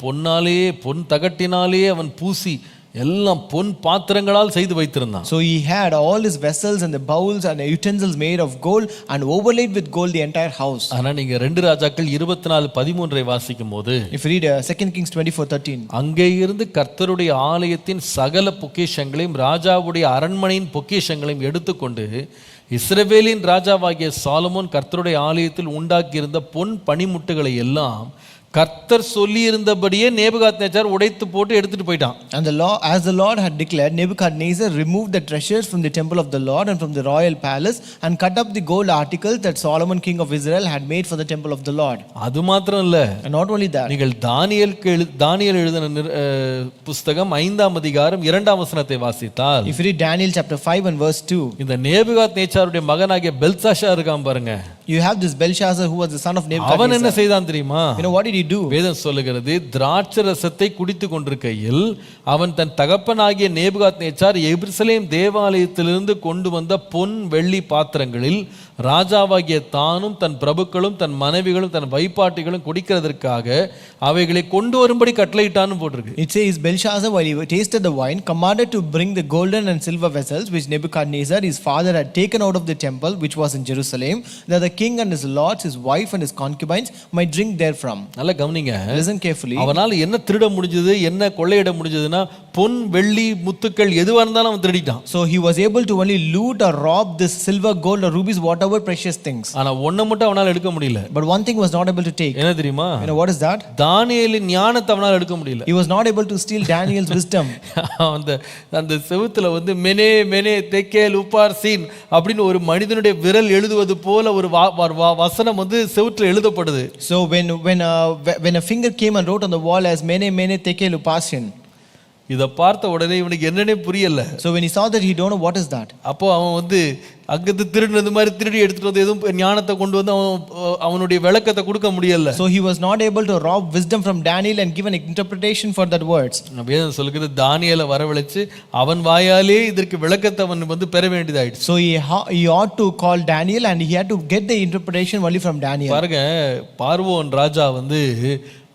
பொன் தகட்டினாலே அவன் பூசி எல்லாம் பொன் பாத்திரங்களால் செய்து வைத்திருந்தான். so he had all his vessels and the bowls and the utensils made of gold and overlaid with gold the entire house. ஆனா நீங்க 2 ராஜாக்கள் 24:13 வாசிக்கும் போது, if you read 2 Kings 24:13, அங்கே இருந்து கர்த்தருடைய ஆலயத்தின் சகல பொக்கிஷங்களையும் ராஜாவுடைய அரண்மனையின் பொக்கிஷங்களையும் எடுத்துக்கொண்டு இஸ்ரவேலின் ராஜாவாகிய சாலமோன் கர்த்தருடைய ஆலயத்தில் உண்டாக்கியிருந்த பொன் பனிமுட்டுகளை எல்லாம் கர்த்தர் சொல்லி இருந்தபடியே நேபுகாத்நேச்சார் உடைத்து போட்டு எடுத்துட்டு போயிட்டான். and the law, as the Lord had declared, Nebuchadnezzar removed the treasures from the temple of the Lord and from the royal palace and cut up the gold articles that Solomon king of Israel had made for the temple of the Lord. அது மாத்திரம் இல்ல, and not only that, நீங்கள் தானியேல் எழுதின புத்தகம் 5ஆம் அதிகாரம் 2ஆம் வசனத்தை வாசித்தால், if you read Daniel chapter 5 and verse 2, இந்த நேபுகாத்நேச்சாருடைய மகனாகிய பெல்சாஷார் இருக்கான் பாருங்க. you have this Belshazzar who was the son of அவன் Nebuchadnezzar. என்ன செய்தான் தெரியுமா? you know what did he do? வேதம் சொல்லுகிறது, திராட்சை ரசத்தை குடித்து கொண்டிருக்கையில் அவன் தன் தகப்பனாகிய நேபுகாத்நேச்சார் எருசலேம் தேவாலயத்திலிருந்து கொண்டு வந்த பொன் வெள்ளி பாத்திரங்களில் ராஜாவாகிய தானும் தன் பிரபுக்களும் தன் மனைவிகளும் தன் வைப்பாட்டிகளும் குடிக்கிறதற்காக அவைகளை கொண்டு வரும்படி கட்டளையிட்டான்னு போட்டிருக்கு. It says Belshazzar, while he tasted the wine, commanded to bring the golden and silver vessels which Nebuchadnezzar his father had taken out of the temple which was in Jerusalem, that the king and his lords, his wife and his concubines might drink therefrom. நல்லா கவனிங்க, Listen carefully. அவனால என்ன திருட முடிஞ்சது, என்ன கொள்ளையிட முடிஞ்சதுன்னா பொன் வெள்ளி முத்துக்கள் எதுவா இருந்தாலும் அவன் திருடிட்டான். So he was able to only loot or rob this silver, gold or rubies, whatever precious things. ஆனா ஒண்ண மட்டும் அவனால எடுக்க முடியல. But one thing was not able to take. என்ன தெரியுமா? You know what is that? தானியேலின் ஞானத்தை அவனால எடுக்க முடியல. He was not able to steal Daniel's wisdom. அந்த செவுத்துல மெனே மெனே தெக்கேல் உப்பார்சீன் அப்படின்னு ஒரு மனிதனுடைய விரல் எழுதுவது போல ஒரு வசனம் செவுத்துல எழுதப்படுது. So when a finger came and wrote on the wall as mene mene tekel uparsin, இத பார்த்த உடனே இவனுக்கு என்னன்னே புரியல. so when he saw that, he don't know what is that. அப்போ அவன் அங்கத்து திருடுனது மாதிரி திருடி எடுத்துட்டு வந்து எதுவும் ஞானத்தை கொண்டு வந்து அவனுடைய விளக்கத்தை கொடுக்க முடியல. So he was not able to rob wisdom from Daniel and give an interpretation for that words. வேதம் சொல்லுகிறது, தானியேலை வரவழைச்சு அவன் வாயாலே இதற்கு விளக்கத்தை அவன் பெற வேண்டியதாயிடுச்சு. So he ought to call Daniel and he had to get the interpretation only from Daniel. பாருங்க, பார்வோன் ராஜா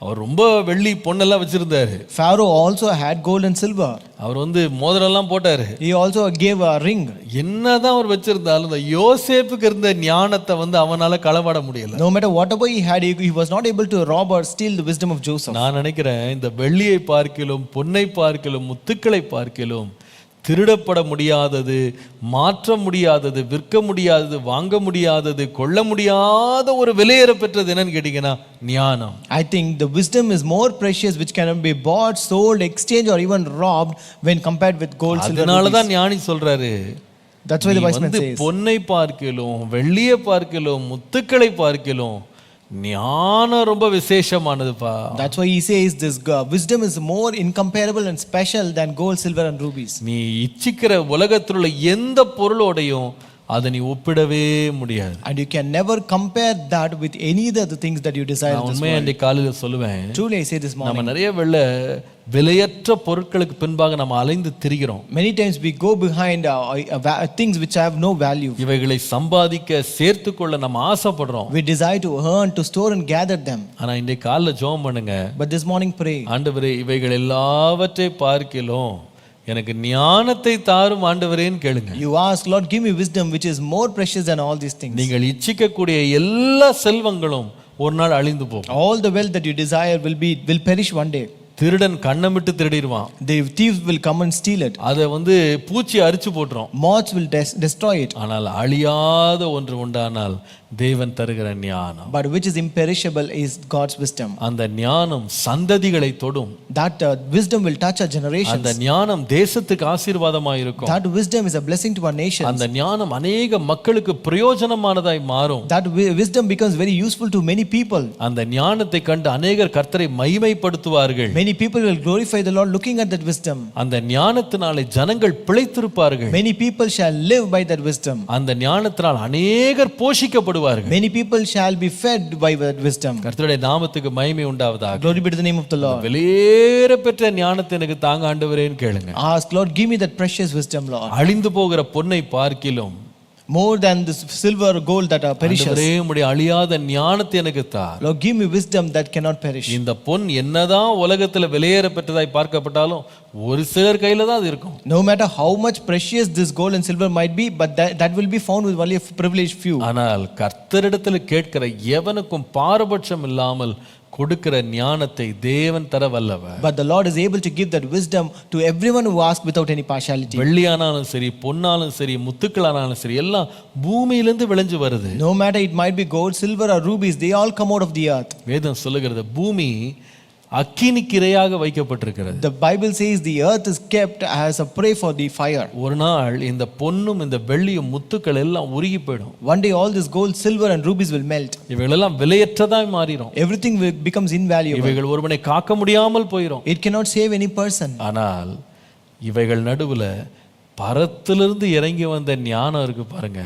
அவர் ரொம்ப வெள்ளி பொன்னெல்லாம் வச்சிருந்தாரு. Pharaoh also had gold and silver. அவர் மோதிரம்லாம் போட்டாரு. He also gave a ring. என்னதான் அவர் வச்சிருந்தாலும் இந்த யோசேப்புக்கு இருந்த ஞானத்தை அவனால களவாட முடியல. No matter whatever he had, he was not able to rob or steal the wisdom of Joseph. நான் நினைக்கிறேன், இந்த வெள்ளியை பார்க்கிலும் பொன்னை பார்க்கிலும் முத்துக்களை பார்க்கிலும் திருடப்பட முடியாதது, மாற்ற முடியாதது, விற்க முடியாதது, வாங்க முடியாதது, கொள்ள முடியாத ஒரு விலையேற பெற்றது என்னன்னு கேட்டீங்கன்னா ஞானம். I think the wisdom is more precious, which cannot be bought, sold, exchanged or even robbed when compared with gold, silver. அதனால தான் ஞானி சொல்றாரு, that's why the wise man says, பொன்னை பார்க்கிலும் வெள்ளியை பார்க்கிலும் முத்துக்களை பார்க்கிலும் ஞானம் ரொம்ப விசேஷமானதுப்பா. That's why he says this wisdom is more incomparable and special than gold, silver and rubies. நீ இச்சிக்கிற உலகத்தில் உள்ள எந்த பொருளோடையும் அதை நீ ஒப்பிடவே முடியாது. And you can never compare that with any of the things that you desire in this உண்மையா world. இந்த காலையில சொல்லுவேன், Truly I say this morning, நம்ம நிறைய விலையற்ற பொருட்களுக்கு பின்பாக நம்ம அலைந்து திரிகிறோம். many times we go behind things which have no value. இவைகளை சம்பாதிக்க சேர்த்துக்கொள்ள நம்ம ஆசைப்படுறோம். We desire to earn, to store and gather them. ஆனா இந்த காலைல ஜெபம் பண்ணுங்க, But this morning pray, ஆண்டவரே இவைகள் எல்லாவற்றை பார்க்கிலும் எனக்கு ஞானத்தை தாரும் ஆண்டவரேன்னு கேளுங்க. you ask, Lord, give me wisdom which is more precious than all these things. நீங்கள் இச்சிக்கக்கூடிய எல்லா செல்வங்களும் ஒரு நாள் அழிந்து போகும். All the wealth that you desire will perish one day. திருடன் கண்ணமிட்டு திருடிடுவான். The thieves will come and steal it. அதை பூச்சி அரிச்சு போட்டுரும். Moths will destroy it. ஆனால் அழியாத ஒன்று உண்டானால் தேவன் தருகிற ஞானம், But which is imperishable is God's wisdom. அந்த ஞானம் சந்ததிகளை தொடும். That wisdom will touch our generations. அந்த ஞானம் தேசத்துக்கு ஆசீர்வாதமாய் இருக்கும். That wisdom is a blessing to our nations. அந்த ஞானம் அநேக மக்களுக்கு பிரயோஜனமானதாய் மாறும். That wisdom becomes very useful to many people. அந்த ஞானத்தை கண்டு அநேகர் கர்த்தரை மகிமைப்படுத்துவார்கள். Many people will glorify the Lord looking at that wisdom. அந்த ஞானத்தினாலே ஜனங்கள் பிழைத்திருப்பார்கள். Many people shall live by that wisdom. அந்த ஞானத்தினால் அநேகர் போஷிக்கப்படுவார்கள். Many people shall be fed by that wisdom. கர்த்தருடைய நாமத்துக்கு மகிமை உண்டாவதாக. Glory be to the name of the Lord. வெளியேற பெற்ற ஞானத்தை எனக்கு தாங்க ஆண்டவரேன்னு கேளுங்க. Ask, Lord, give me that precious wisdom, Lord. அழிந்து போகிற பொன்னை பார்க்கிலும் More than this silver or gold that are perishes. ஆண்டவரே உம்முடைய அழியாத ஞானத்தை எனக்கு தார். Lord, give me wisdom that cannot perish. இந்த பொன் என்னதான் உலகத்துல வெளியேற பெற்றதாய் பார்க்கப்பட்டாலும் ஒரு சிலர் கையில தான் அது இருக்கும். No matter how much precious this gold and silver might be, but that will be found with only a privileged few. ஆனால் கர்த்தரிடத்தில் கேட்கிற எவனுக்கும் பாரபட்சம் இல்லாமல் கொடுக்கிற ஞானத்தை தேவன் தர வல்லவர். But the Lord is able to give that wisdom to everyone who asks without any partiality. வெள்ளியானாலும் சரி, பொன்னாலும் சரி, முத்துக்களானாலும் சரி, எல்லாம் பூமியிலிருந்து விளைஞ்சு வருது. No matter it might be gold, silver or rubies, they all come out of the earth. வேதம் சொல்லுகிறது பூமி அக்கினிக்கு இரையாக வைக்கப்பட்டிருக்கிறது. The Bible says the earth is kept as a prey for the fire. ஒரு நாள் இந்த பொன்னும் இந்த வெள்ளியும் முத்துக்கள் எல்லாம் உருகி போயிடும். One day all this gold, silver and rubies will melt. இவைகளெல்லாம் விலையற்றதாய் மாறிடும். Everything becomes invaluable. இவைகள் ஒருவனை காக்க முடியாமல் போயிடும். It cannot save any person. ஆனால் இவைகள் நடுவுல பரத்திலிருந்து இறங்கி வந்த ஞானம் இருக்கு பாருங்க,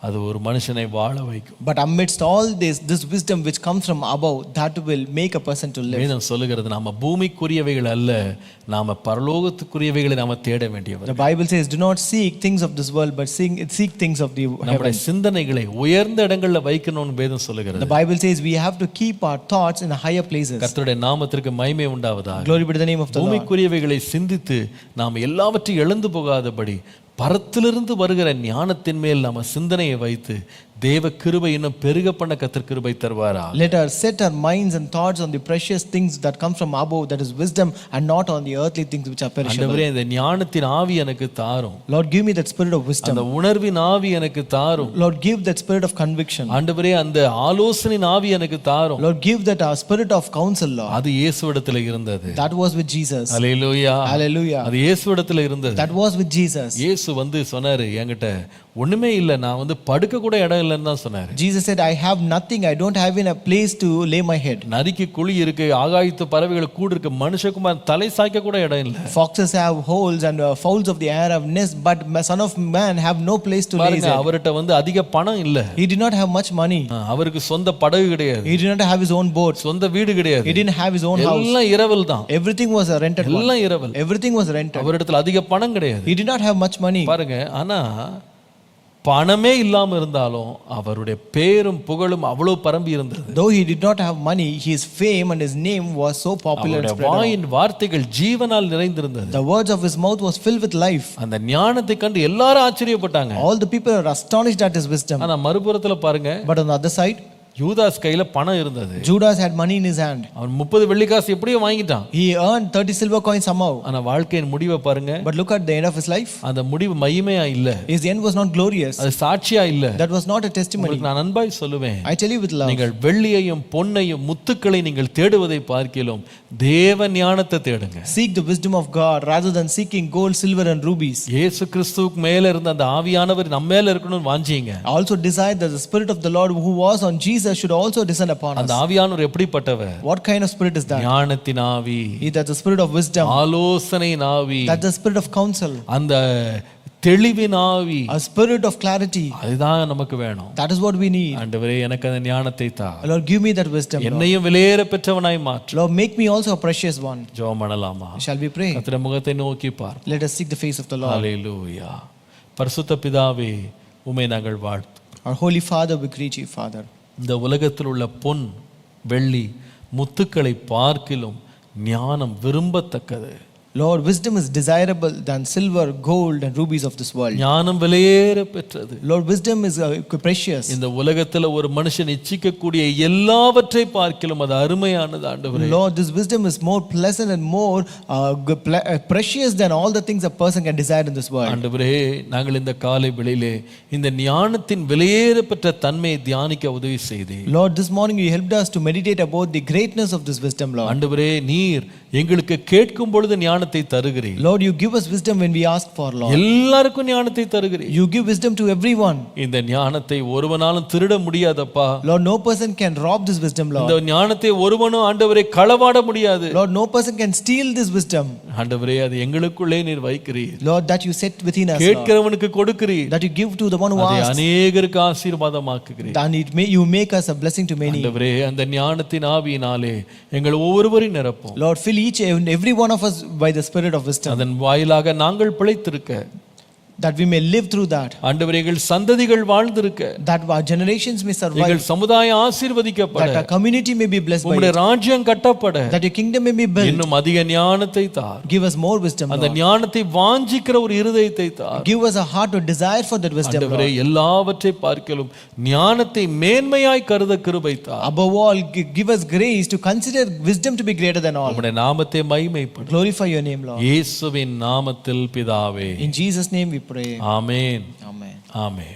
அது ஒரு மனுஷனை வாழ வைக்கும். But amidst all this wisdom which comes from above, that will make a person to live. வேதம் சொல்லுகிறது நாம பூமிக்குரியவைகள் அல்ல, நாம பரலோகத்துக்குரியவைகளை நாம தேட வேண்டியவர். The Bible says, do not seek things of this world, but seek things of the நம்முடைய heaven. சிந்தனைகளை உயர்ந்த இடங்கள்ல வைக்கணும்னு வேதம் சொல்லுகிறது. The Bible says we have to keep our thoughts in higher places. கர்த்தருடைய நாமத்திற்கு மகிமை உண்டாவதாக. Glory be to the name of the Lord. பூமிக்குரியவைகளை சிந்தித்து நாம் எல்லாவற்றையும் இழந்து போகாதபடி பரத்திலிருந்து வருகிற ஞானத்தின் மேல் நாம சிந்தனையை வைத்து தேவ கிருபை இன்னும் பெருக பண்ண கர்த்தர் கிருபை தருவாரா. Let us set our minds and thoughts on the precious things that come from above, that is wisdom, and not on the earthly things which are perishable. ஆண்டவரே இந்த ஞானத்தின் ஆவி எனக்கு தாரும். Lord, give me that spirit of wisdom. அந்த உணர்வின் ஆவி எனக்கு தாரும். Lord, give that spirit of conviction. ஆண்டவரே அந்த ஆலோசனையின் ஆவி எனக்கு தாரும். Lord, give that our spirit of counsel, Lord. அது இயேசுவிடத்தில் இருந்தது. That was with Jesus. Hallelujah. Hallelujah. அது இயேசுவிடத்தில் இருந்தது. That was with Jesus. இயேசு சொன்னாரு, என்கிட்ட ஒண்ணுமே இல்ல, நான் படுக்க கூட இடம் இல்லைன்னு தான் சொன்னாரு. Jesus said, I have nothing, I don't have in a place to lay my head. நரிக்கு குழி இருக்கு, ஆகாயத்து பறவைகள் கூடு இருக்கு, மனுஷகுமாரன் தலை சாய்க்க கூட இடம் இல்ல. Foxes have holes and fowls of the air have nests, but son of man have no place to lay his head. அவர்கிட்ட அதிக பணம் இல்ல. He did not have much money. அவருக்கு சொந்த படகு கிடையாது. He did not have his own boat. சொந்த வீடு கிடையாது. He didn't have his own house. எல்லாம் இரவல் தான். Everything was a rented one. எல்லாம் இரவல். Everything was rented. அவரிடத்துல அதிக பணம் கிடையாது. He did not have much money. பாருங்க, ஆனா பணமே இல்லாம இருந்தாலும் அவருடைய பேரும் புகழும் அவ்வளவு பரம்பி இருந்தது. Though he did not have money, his fame and his name was so popular and spread. வாயின் வார்த்தைகள் ஜீவனால் நிறைந்திருந்தது. The words of his mouth was filled with life. அந்த ஞானத்தை கண்டு எல்லாரும் ஆச்சரியப்பட்டாங்க. All the people are astonished at his wisdom. ஆனா மறுபுறத்துல பாருங்க, But on the other side, யூதாஸ் கையில பணம் இருந்தது. Judas had money in his hand. அவன் 30 வெள்ளிக்காசு எப்படியோ வாங்கிட்டான். He earned 30 silver coins somehow. ஆனா வாழ்க்கையின் முடிவை பாருங்க. But look at the end of his life. அந்த முடிவு மகிமையா இல்ல. His end was not glorious. அது சாட்சியா இல்ல. That was not a testimony. நான் அன்பாய் சொல்லுவேன், I tell you with love. நீங்கள் வெள்ளியையும் பொன்னையும் முத்துக்களை நீங்கள் தேடுவதை பார்க்கிலும் தேவ ஞானத்தை தேடுங்க. Seek the wisdom of God rather than seeking gold, silver and rubies. இயேசு கிறிஸ்துவுக்கு மேல இருந்த அந்த ஆவியானவர் நம்ம மேல இருக்கணும்னு வாஞ்சிங்க. Also desire that the spirit of the Lord who was on Jesus should also descend upon us. அந்த ஆவியானவர் எப்படிப்பட்டவர்? What kind of spirit is that? ஞானத்தின் ஆவி. That's the spirit of wisdom. ஆலோசனையின் ஆவி. That's the spirit of counsel. அந்த தெளிவின் ஆவி. A spirit of clarity. அதுதான் நமக்கு வேணும். That is what we need. ஆண்டவரே எனக்கு அந்த ஞானத்தை தா. Lord, give me that wisdom. என்னையும் விலையேற பெற்றவனாய் மாற்று. Lord, make me also a precious one. ஜெபம் பண்ணலாமா? Shall we pray? கர்த்தருடைய முகத்தை நோக்கி பார். Let us seek the face of the Lord. ஹல்லேலூயா. பரிசுத்த பிதாவே, உம்மை நாங்கள் வாழ்த்து. Our holy Father, we greet you, Father. இந்த உலகத்தில் உள்ள பொன், வெள்ளி, முத்துக்களை பார்க்கிலும் ஞானம் விரும்பத்தக்கது. Lord, wisdom is desirable than silver, gold, and rubies of this world. ஞானம் விலையேற பெற்றது. Lord, wisdom is precious. இந்த உலகத்துல ஒரு மனுஷன் இச்சிக்கக்கூடிய எல்லாவற்றை பார்க்கிலும் அது அருமையானது ஆண்டவரே. Lord, this wisdom is more pleasant and more precious than all the things a person can desire in this world. ஆண்டவரே, நாங்கள் இந்த காலை வேளையிலே இந்த ஞானத்தின் விலையேற பெற்ற தன்மையை தியானிக்க உதவி செய்தீர். Lord, this morning you helped us to meditate about the greatness of this wisdom, Lord. ஆண்டவரே, நீர் எங்களுக்கு கேட்கும் பொழுது ஞானத்தை தருகிறீர். Lord, you give us wisdom when we ask for, Lord. எல்லாருக்கும் ஞானத்தை தருகிறீர். You give wisdom to everyone. இந்த ஞானத்தை ஒருவனாலும் திருட முடியாதப்பா. Lord, no person can rob this wisdom, Lord. இந்த ஞானத்தை ஒருவனும் ஆண்டவரே களவாட முடியாது. Lord, no person can steal this wisdom. ஆண்டவரே, அது எங்களுக்குள்ளே நீர் வைக்கிறீர். Lord, that you set within us, Lord. கேட்கிறவனுக்கு கொடுக்கிறீர். That you give to the one who அதை asks. அநேகருக்கு ஆசீர்வாதமாக்குகிறீர். And you make us a blessing to many. ஆண்டவரே, அந்த ஞானத்தின் ஆவியினாலே எங்கள் ஒவ்வொருவரையும் நிரப்பும். Lord, fill each and every one of us by the spirit of wisdom. அதன் வாயிலாக நாங்கள் பிழைத்திருக்க, that we may live through that. ஆண்டவரே, எங்கள் சந்ததிகள் வாழ்ந்திருக்க, that our generations may survive. எங்கள் சமுதாயம் ஆசீர்வதிக்கப்பட, that our community may be blessed by உம்முடைய it. ராஜ்யம் கட்டப்பட, that your kingdom may be built. இன்னும் அதிக ஞானத்தை தார். Give us more wisdom, அந்த Lord. ஞானத்தை வாஞ்சிக்கிற ஒரு இருதயத்தை தார். Give us a heart to desire for that wisdom, ஆண்டவரே, Lord. எல்லாவற்றை பார்க்கலும் ஞானத்தை மேன்மையாய் கருத கிருபை தார். Above all, give us grace to consider wisdom to be greater than all. உம்முடைய நாமத்தை மகிமைப்படு. Glorify your name, Lord. இயேசுவின் நாமத்தில் பிதாவே. In Jesus' name we pray. Amen. Amen. Amen.